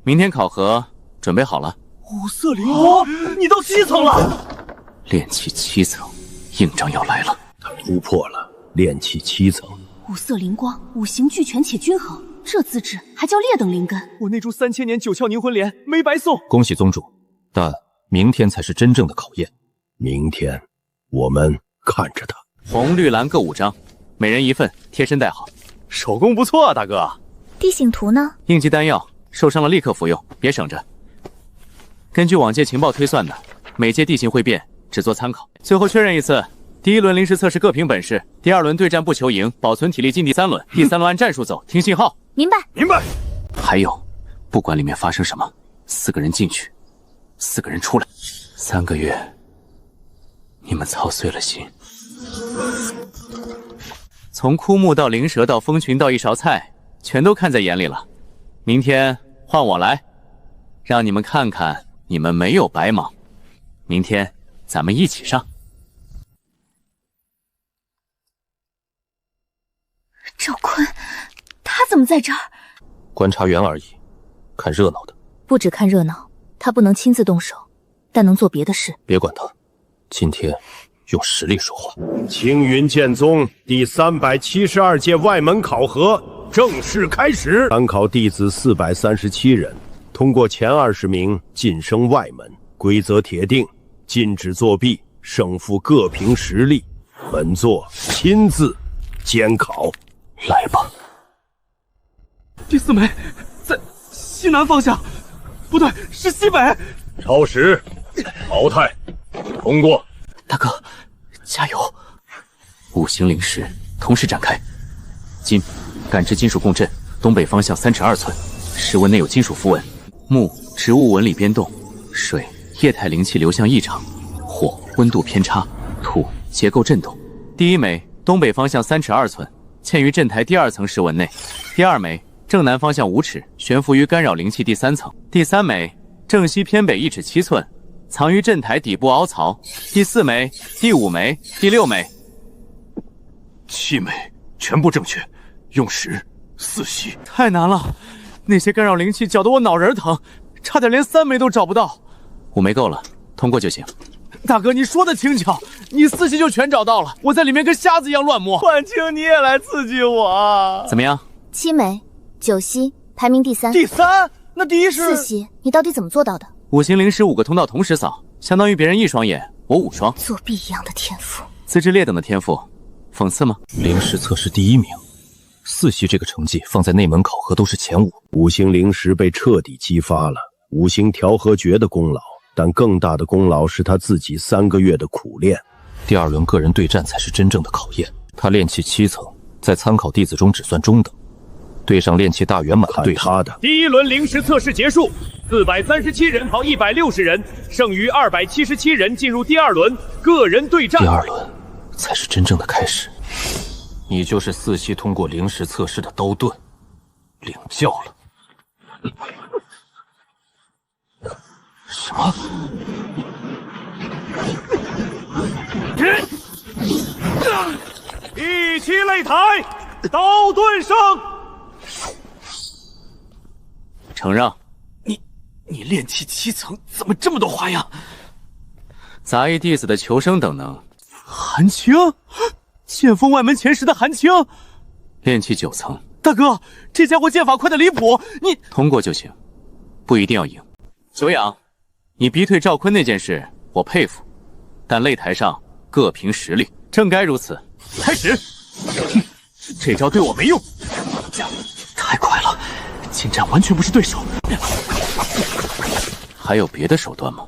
明天考核准备好了。五色灵光，你到7层了。炼气7层，硬仗要来了。他突破了炼气7层。五色灵光，五行俱全且均衡，这资质还叫劣等灵根。我那株3000年9窍凝魂莲没白送。恭喜宗主，但明天才是真正的考验。明天，我们看着他。红、绿、蓝各5张，每人1份，贴身带好。手工不错啊，大哥。地形图呢？应急丹药，受伤了立刻服用，别省着。根据往届情报推算的，每届地形会变，只做参考。最后确认一次，第1轮临时测试各凭本事，第2轮对战不求赢，保存体力进第3轮。第3轮按战术走，听信号。明白。明白。还有，不管里面发生什么，4个人进去，4个人出来。3个月，你们操碎了心。从枯木到灵蛇到蜂群到一勺菜，全都看在眼里了。明天换我来，让你们看看你们没有白忙。明天咱们一起上。赵坤，他怎么在这儿？观察员而已，看热闹的。不只看热闹，他不能亲自动手，但能做别的事。别管他，今天用实力说话。青云剑宗第372届外门考核正式开始。参考弟子437人，通过前20名晋升外门。规则铁定，禁止作弊，胜负各凭实力。本座亲自监考。来吧。第4枚在西南方向，不对，是西北。超时，淘汰，通过。大哥，加油！5行灵石同时展开。金，感知金属共振，东北方向3尺2寸，石纹内有金属符文。木，植物纹理变动。水，液态灵气流向异常。火，温度偏差。土，结构震动。第一枚东北方向3尺2寸，嵌于阵台第2层石纹内；第二枚正南方向5尺，悬浮于干扰灵气第3层；第三枚正西偏北1尺7寸，藏于阵台底部凹槽；第4枚、第5枚、第6枚。7枚全部正确，用时4息。太难了，那些干扰灵气搅得我脑仁疼，差点连3枚都找不到。5枚够了，通过就行。大哥，你说的轻巧，你4息就全找到了，我在里面跟瞎子一样乱摸。婉清，你也来刺激我。怎么样？7枚9息，排名第3。第3？那第一是4息，你到底怎么做到的？5行灵石5个通道同时扫，相当于别人1双眼，我5双。作弊一样的天赋，资质劣等的天赋，讽刺吗？灵石测试第1名，4息这个成绩放在内门考核都是前5。5行灵石被彻底激发了5行调和诀的功劳，但更大的功劳是他自己3个月的苦练。第2轮个人对战才是真正的考验。他炼气7层，在参考弟子中只算中等，对上炼气大圆满的对手。他的第一轮灵石测试结束，437人跑160人，剩余277人进入第2轮个人对战。第2轮才是真正的开始。你就是4息通过灵石测试的刀盾，领教了。什么？一起擂台，刀盾声。承让。你炼气7层怎么这么多花样？杂役弟子的求生等能。韩青，剑锋外门前10的韩青，炼气9层。大哥，这家伙剑法快得离谱，你通过就行，不一定要赢。久仰，你逼退赵坤那件事我佩服，但擂台上各凭实力，正该如此。开始。这招对我没用，太快了，近战完全不是对手。还有别的手段吗？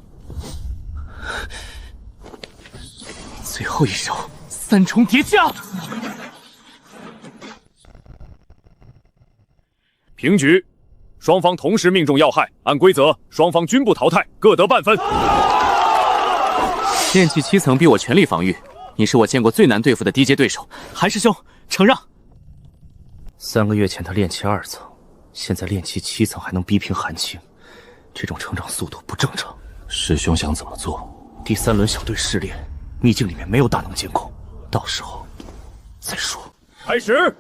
最后一手3重叠加。平局，双方同时命中要害，按规则双方均不淘汰，各得半分。炼气7层逼我全力防御，你是我见过最难对付的低阶对手。韩师兄，承让。 3个月前他炼气2层，现在炼气7层还能逼平韩青，这种成长速度不正常。师兄想怎么做？第3轮小队试炼，秘境里面没有大能监控，到时候再说。开始。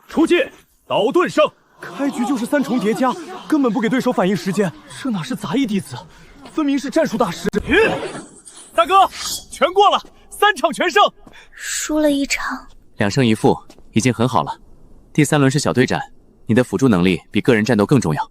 出界，导盾胜。开局就是3重叠加，根本不给对手反应时间，这哪是杂役弟子，分明是战术大师。大哥，全过了，3场全胜。输了1场，2胜1负，已经很好了。第3轮是小队战，你的辅助能力比个人战斗更重要。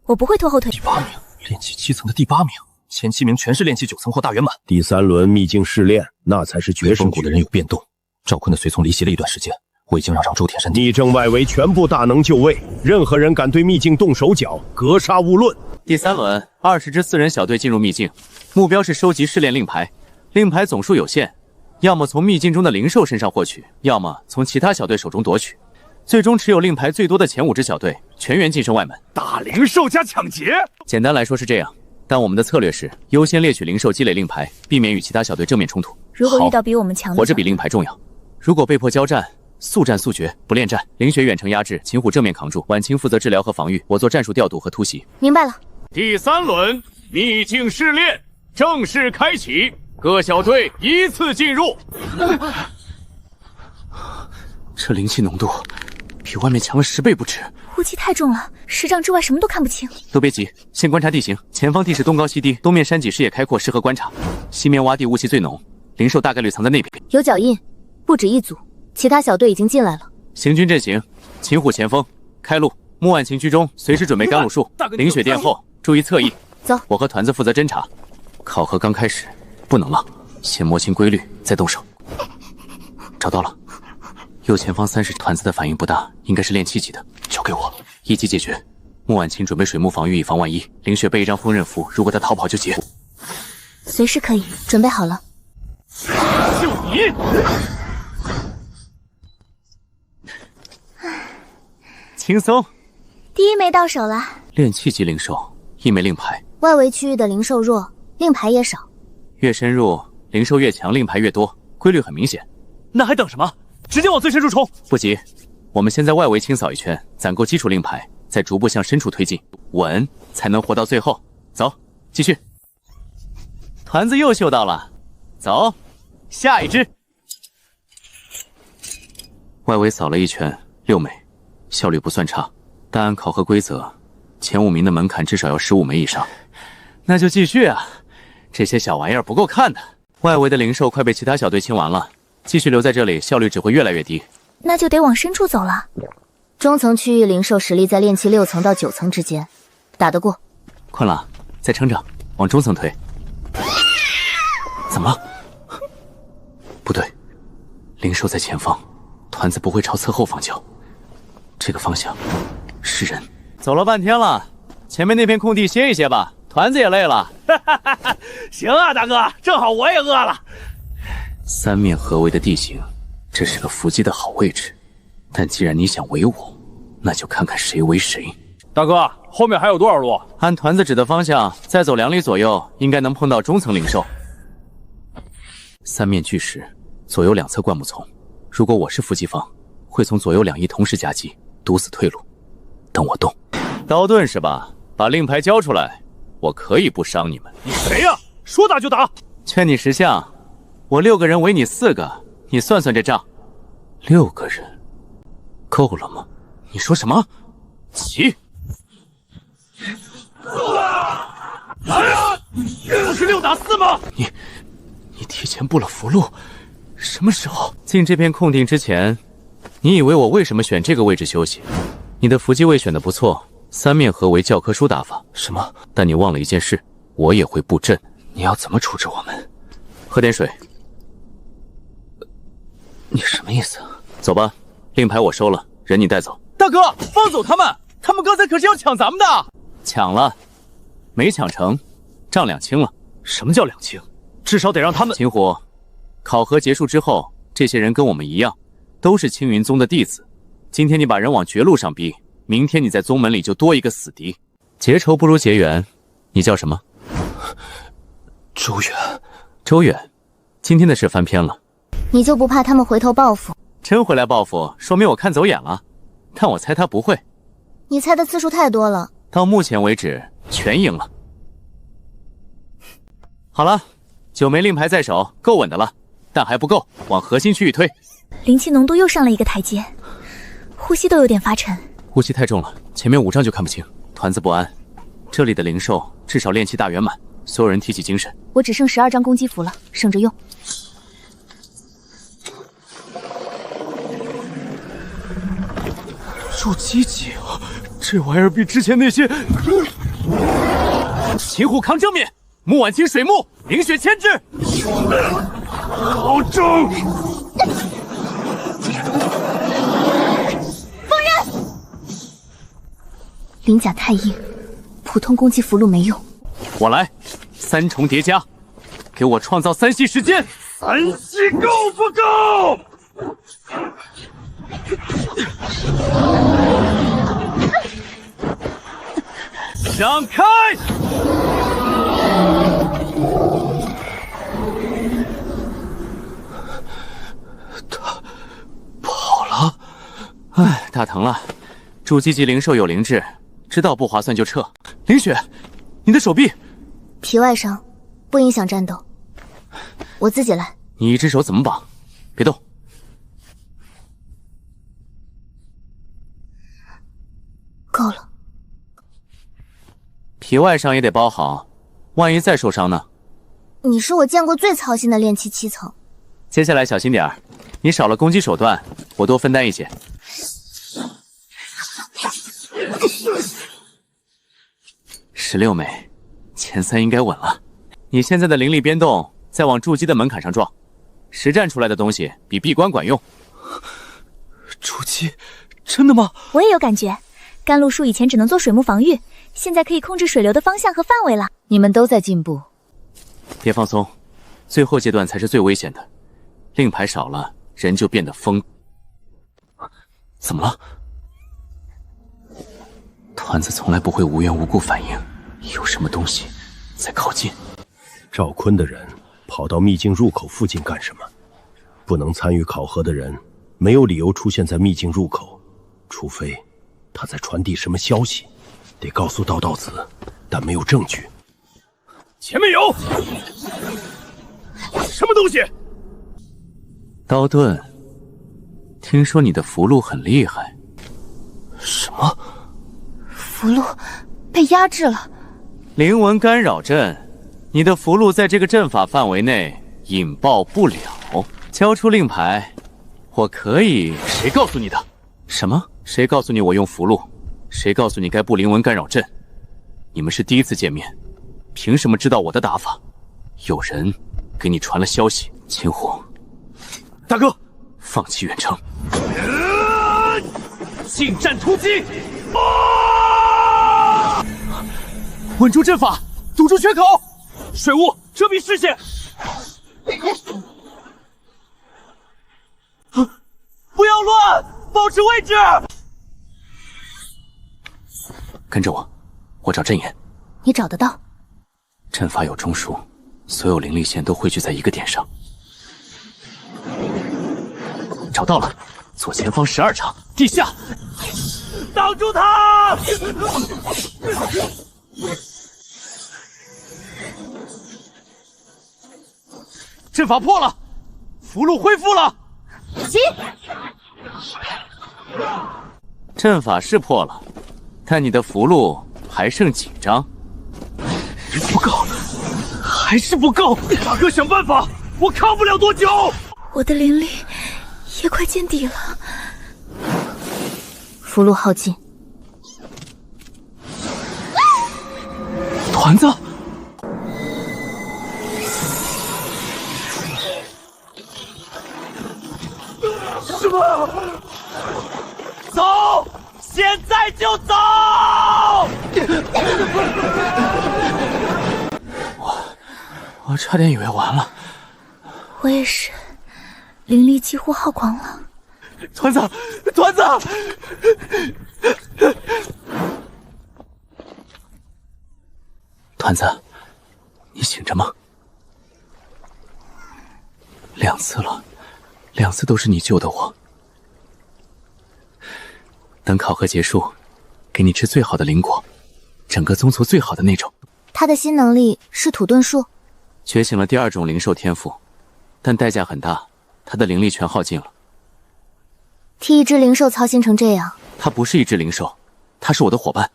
我不会拖后腿。第8名，炼气7层的第8名，前7名全是炼气9层或大圆满。第3轮秘境试炼，那才是决胜局。风谷的人有变动，赵坤的随从离席了一段时间，我已经让周田山逆正外围全部大能就位，任何人敢对秘境动手脚，格杀勿论。第3轮，20支4人小队进入秘境，目标是收集试炼令牌，令牌总数有限，要么从秘境中的灵兽身上获取，要么从其他小队手中夺取。最终持有令牌最多的前5支小队全员晋升外门。大灵兽加抢劫，简单来说是这样，但我们的策略是优先猎取灵兽积累令牌，避免与其他小队正面冲突。如果遇到比我们强的，活着比令牌重要。如果被迫交战，速战速决，不恋战。灵雪远程压制，秦虎正面扛住，婉清负责治疗和防御，我做战术调度和突袭。明白了。第3轮秘境试炼正式开启，各小队依次进入。这灵气浓度比外面强了10倍不止，雾气太重了，10丈之外什么都看不清。都别急，先观察地形。前方地势东高西低，东面山脊视野开阔，适合观察；西面洼地雾气最浓，灵兽大概率藏在那边。有脚印，不止1组，其他小队已经进来了。行军阵型：秦虎前锋，开路；穆婉晴居中，随时准备甘露树；凌雪殿后，注意侧翼。走，我和团子负责侦查。考核刚开始，不能浪，先摸清规律，再动手。找到了。右前方30，团子的反应不大，应该是炼气级的，交给我，一击解决。穆婉晴准备水幕防御，以防万一。凌雪备一张锋刃符，如果他逃跑就结。随时可以，准备好了。就你！轻松。第1枚到手了。炼气级灵兽，1枚令牌，外围区域的灵兽弱，令牌也少。越深入，灵兽越强，令牌越多，规律很明显。那还等什么？直接往最深处冲！不急，我们先在外围清扫一圈，攒够基础令牌，再逐步向深处推进，稳才能活到最后。走，继续。团子又嗅到了，走，下一只。外围扫了一圈，6枚，效率不算差，但按考核规则，前5名的门槛至少要15枚以上。那就继续啊，这些小玩意儿不够看的。外围的灵兽快被其他小队清完了，继续留在这里，效率只会越来越低。那就得往深处走了。中层区域灵兽实力在炼气6层到9层之间，打得过。困了，再撑着，往中层推。怎么了？不对，灵兽在前方，团子不会朝侧后方叫。这个方向是人。走了半天了，前面那片空地歇一歇吧，团子也累了。行啊，大哥，正好我也饿了。三面合围的地形，这是个伏击的好位置。但既然你想围我，那就看看谁围谁。大哥，后面还有多少路？按团子指的方向，再走2里左右，应该能碰到中层灵兽。三面巨石，左右2侧灌木丛。如果我是伏击方，会从左右2翼同时夹击，堵死退路。等我动。刀盾是吧？把令牌交出来，我可以不伤你们。你谁呀？说打就打！劝你识相，我6个人围你4个，你算算这账。6个人，够了吗？你说什么？起！来呀！不是6打4吗？你提前布了符箓，什么时候？进这片空地之前，你以为我为什么选这个位置休息？你的伏击位选得不错，三面合围教科书打法。什么？但你忘了一件事，我也会布阵。你要怎么处置我们？喝点水。你什么意思？走吧，令牌我收了，人你带走。大哥，放走他们！他们刚才可是要抢咱们的。抢了，没抢成，账2清了。什么叫2清？至少得让他们。秦虎，考核结束之后，这些人跟我们一样，都是青云宗的弟子。今天你把人往绝路上逼，明天你在宗门里就多一个死敌。结仇不如结缘，你叫什么？周远。周远，今天的事翻篇了。你就不怕他们回头报复？真回来报复，说明我看走眼了。但我猜他不会。你猜的次数太多了。到目前为止，全赢了。好了，9枚令牌在手，够稳的了，但还不够，往核心区域推。灵气浓度又上了一个台阶，呼吸都有点发沉。呼吸太重了，前面5丈就看不清。团子不安，这里的灵兽至少炼气大圆满，所有人提起精神。我只剩12张攻击符了，省着用。筑基级，这玩意儿比之前那些……秦虎扛正面，木婉清水木，灵血牵制。好重！放人！灵甲太硬，普通攻击符箓没用。我来，3重叠加，给我创造3系时间。3系够不够？让开！他跑了。哎，大疼了。筑基级灵兽有灵智，知道不划算就撤。凌雪，你的手臂皮外伤，不影响战斗。我自己来。你一只手怎么绑？别动。够了。皮外伤也得包好，万一再受伤呢？你是我见过最操心的炼气7层。接下来小心点儿，你少了攻击手段，我多分担一些。16枚，前3应该稳了。你现在的灵力边动，再往筑基的门槛上撞，实战出来的东西比闭关管用。筑基，真的吗？我也有感觉。甘露树以前只能做水幕防御，现在可以控制水流的方向和范围了。你们都在进步。别放松，最后阶段才是最危险的。令牌少了，人就变得疯。怎么了？团子从来不会无缘无故反应，有什么东西在靠近。赵坤的人跑到秘境入口附近干什么？不能参与考核的人，没有理由出现在秘境入口，除非他在传递什么消息，得告诉道道子，但没有证据。前面有什么东西？刀盾，听说你的符箓很厉害。什么？符箓被压制了。灵纹干扰阵，你的符箓在这个阵法范围内引爆不了。交出令牌，我可以。谁告诉你的？什么？谁告诉你我用符箓？谁告诉你该布灵纹干扰阵？你们是第一次见面，凭什么知道我的打法？有人给你传了消息，秦虎，大哥，放弃远程，近战突击，稳住阵法，堵住缺口，水雾遮蔽视线。不要乱，保持位置。跟着我，我找阵眼。你找得到？阵法有中枢，所有灵力线都汇聚在一个点上。找到了，左前方12场，地下，挡住他！阵法破了，符箓恢复了。急！阵法是破了，但你的符箓还剩几张？不够，还是不够。大哥，想办法，我扛不了多久。我的灵力也快见底了。符箓耗尽。团子。什么？走！现在就走！我差点以为完了。我也是，灵力几乎耗光了。团子，团子！团子，你醒着吗？2次了，2次都是你救的我。等考核结束，给你吃最好的灵果，整个宗族最好的那种。他的新能力是土遁术，觉醒了第2种灵兽天赋，但代价很大，他的灵力全耗尽了。替一只灵兽操心成这样。他不是一只灵兽，他是我的伙伴。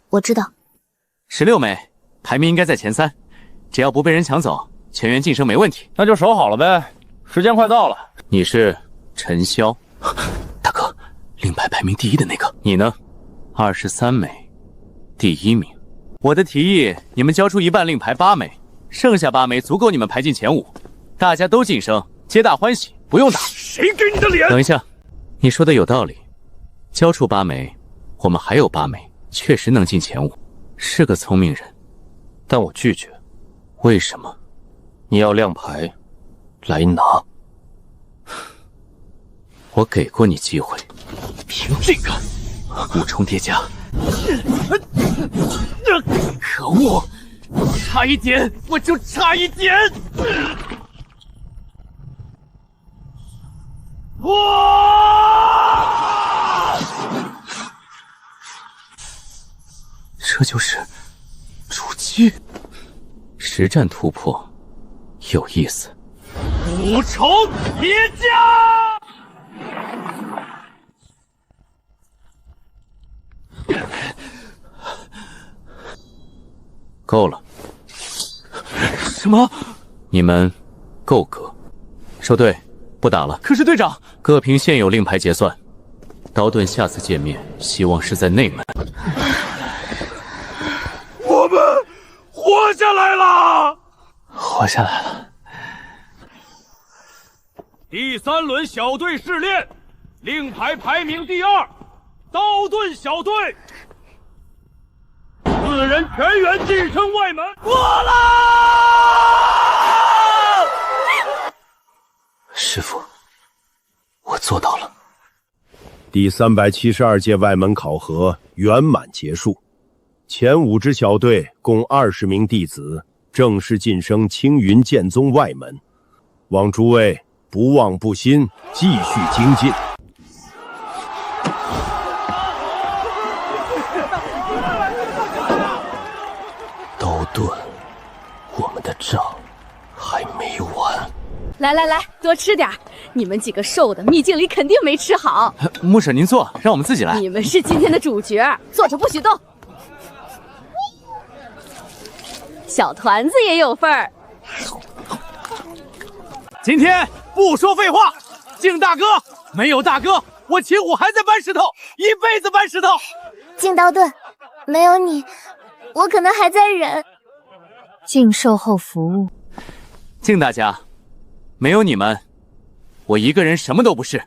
我知道。16枚，排名应该在前3，只要不被人抢走，全员晋升没问题。那就守好了呗，时间快到了。你是陈潇，大哥，令牌排名第1的那个。你呢？23枚，第1名。我的提议，你们交出一半令牌8枚，剩下8枚足够你们排进前5，大家都晋升，皆大欢喜，不用打。谁给你的脸？等一下，你说的有道理，交出8枚，我们还有8枚，确实能进前5，是个聪明人，但我拒绝。为什么？你要亮牌，来拿。我给过你机会，凭这个5重叠加。可恶，差一点，我就差一点。哇！这就是筑基，实战突破，有意思。5重叠加。够了。什么？你们够格。收队，不打了。可是队长，各凭现有令牌结算。刀盾下次见面，希望是在内门。我们活下来了！活下来了。第3轮小队试炼，令牌排名第2，刀盾小队，4人全员晋升外门。过了！师父，我做到了。第372届外门考核圆满结束，前5支小队共20名弟子正式晋升青云剑宗外门，望诸位不忘不心，继续精进。刀盾，我们的仗还没完。来来来，多吃点。你们几个瘦的，秘境里肯定没吃好。牧婶您坐，让我们自己来。你们是今天的主角，坐着不许动。小团子也有份儿。今天不说废话，敬大哥，没有大哥，我秦虎还在搬石头，一辈子搬石头。敬刀盾，没有你，我可能还在忍。敬售后服务，敬大家，没有你们，我一个人什么都不是。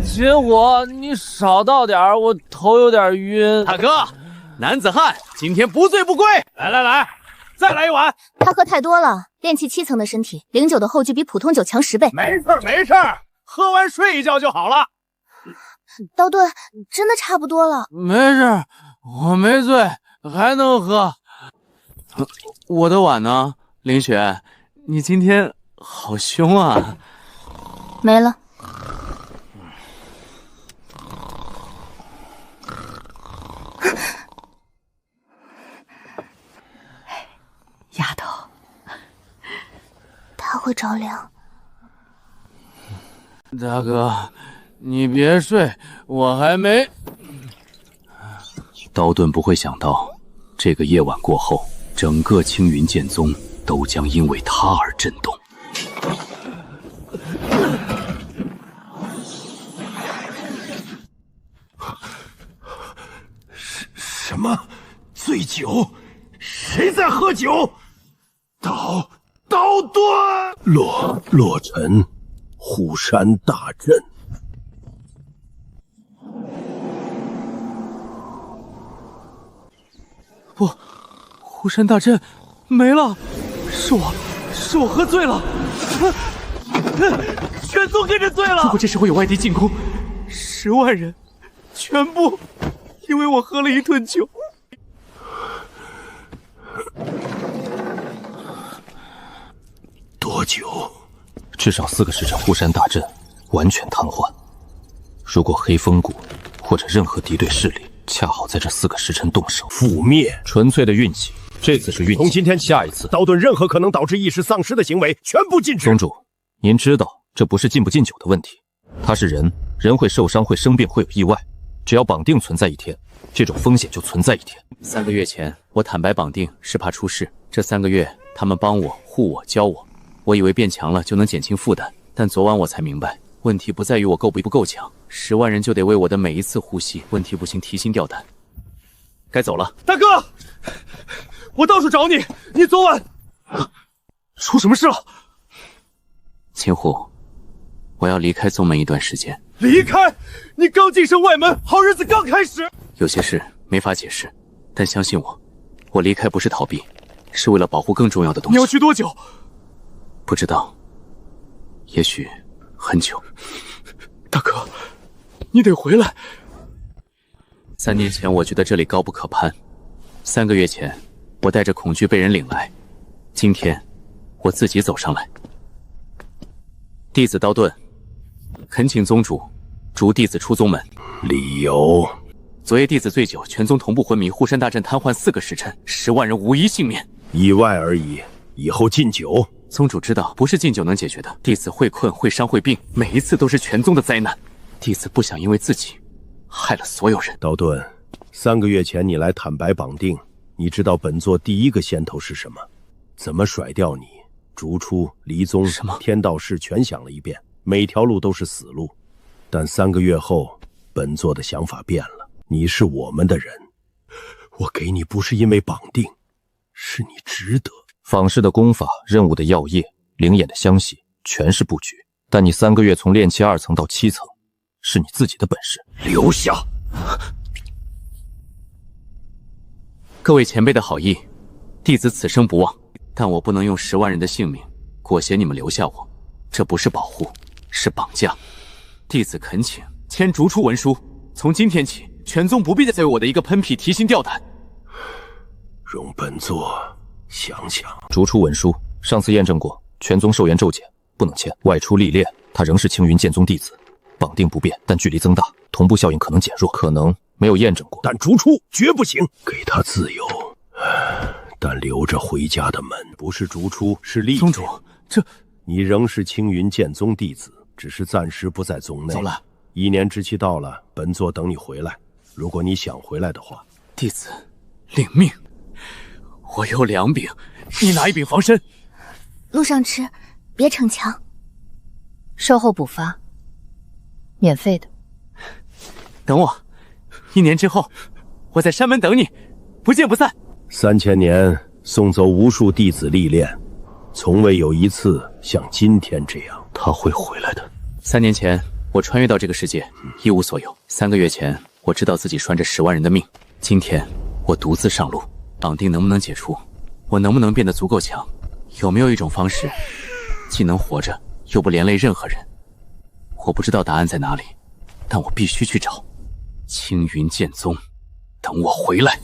秦虎，你少倒点，我头有点晕。大哥，男子汉今天不醉不归。来，再来一碗。他喝太多了，炼气7层的身体，0酒的后劲比普通酒强10倍。没事，喝完睡一觉就好了。刀盾，真的差不多了。没事，我没醉，还能喝。我的碗呢？林雪，你今天好凶啊！没了。丫头，他会着凉。大哥，你别睡，我还没。刀盾不会想到，这个夜晚过后，整个青云剑宗都将因为他而震动。什么？醉酒？谁在喝酒？刀盾！洛尘，虎山大阵。不，虎山大阵没了，是我喝醉了，全都跟着醉了。如果这时候有外敌进攻，10万人全部因为我喝了一顿酒。多久？至少4个时辰，护山大阵完全瘫痪。如果黑风谷或者任何敌对势力恰好在这4个时辰动手，覆灭，纯粹的运气。这次是运气。从今天起，下一次，刀盾任何可能导致意识丧失的行为全部禁止。宗主，您知道这不是禁不禁酒的问题，他是人，人会受伤，会生病，会有意外。只要绑定存在1天，这种风险就存在1天。3个月前，我坦白绑定是怕出事。这3个月，他们帮我、护我、教我，我以为变强了就能减轻负担，但昨晚我才明白，问题不在于我够不够强，10万人就得为我的每一次呼吸，问题不行提心吊胆。该走了。大哥，我到处找你，你昨晚出什么事了？秦虎，我要离开宗门一段时间。离开？你刚晋升外门，好日子刚开始。有些事没法解释，但相信我，我离开不是逃避，是为了保护更重要的东西。你要去多久？不知道，也许很久。大哥，你得回来。3年前我觉得这里高不可攀，3个月前我带着恐惧被人领来，今天我自己走上来。弟子刀盾，恳请宗主逐弟子出宗门。理由？昨夜弟子醉酒，全宗同步昏迷，护山大阵瘫痪4个时辰，10万人无一幸免。意外而已，以后禁酒。宗主知道，不是禁酒能解决的。弟子会困、会伤、会病，每一次都是全宗的灾难。弟子不想因为自己害了所有人。刀盾，3个月前你来坦白绑定，你知道本座第一个先头是什么？怎么甩掉你？逐出离宗，什么？天道事全想了一遍，每条路都是死路。但3个月后，本座的想法变了，你是我们的人，我给你不是因为绑定，是你值得。仿式的功法、任务的药液、灵眼的香息，全是布局。但你3个月从炼气2层到7层，是你自己的本事。留下！各位前辈的好意，弟子此生不忘。但我不能用10万人的性命裹挟你们留下我，这不是保护，是绑架。弟子恳请签逐出文书，从今天起全宗不必再为我的一个喷嚏提心吊胆。容本座想想。逐出文书，上次验证过，全宗寿元骤减，不能签。外出历练，他仍是青云剑宗弟子，绑定不变，但距离增大，同步效应可能减弱，可能没有验证过。但逐出绝不行，给他自由，但留着回家的门。不是逐出，是立。宗主，这你仍是青云剑宗弟子，只是暂时不在宗内。走了，1年之期到了，本座等你回来。如果你想回来的话，弟子领命。我有2柄，你拿1柄防身。路上吃，别逞强。售后补发，免费的。等我，1年之后，我在山门等你，不见不散。3000年送走无数弟子历练，从未有一次像今天这样。他会回来的。3年前，我穿越到这个世界，一无所有。3个月前，我知道自己拴着10万人的命。今天，我独自上路，绑定能不能解除？我能不能变得足够强？有没有一种方式，既能活着，又不连累任何人？我不知道答案在哪里，但我必须去找。青云剑宗，等我回来。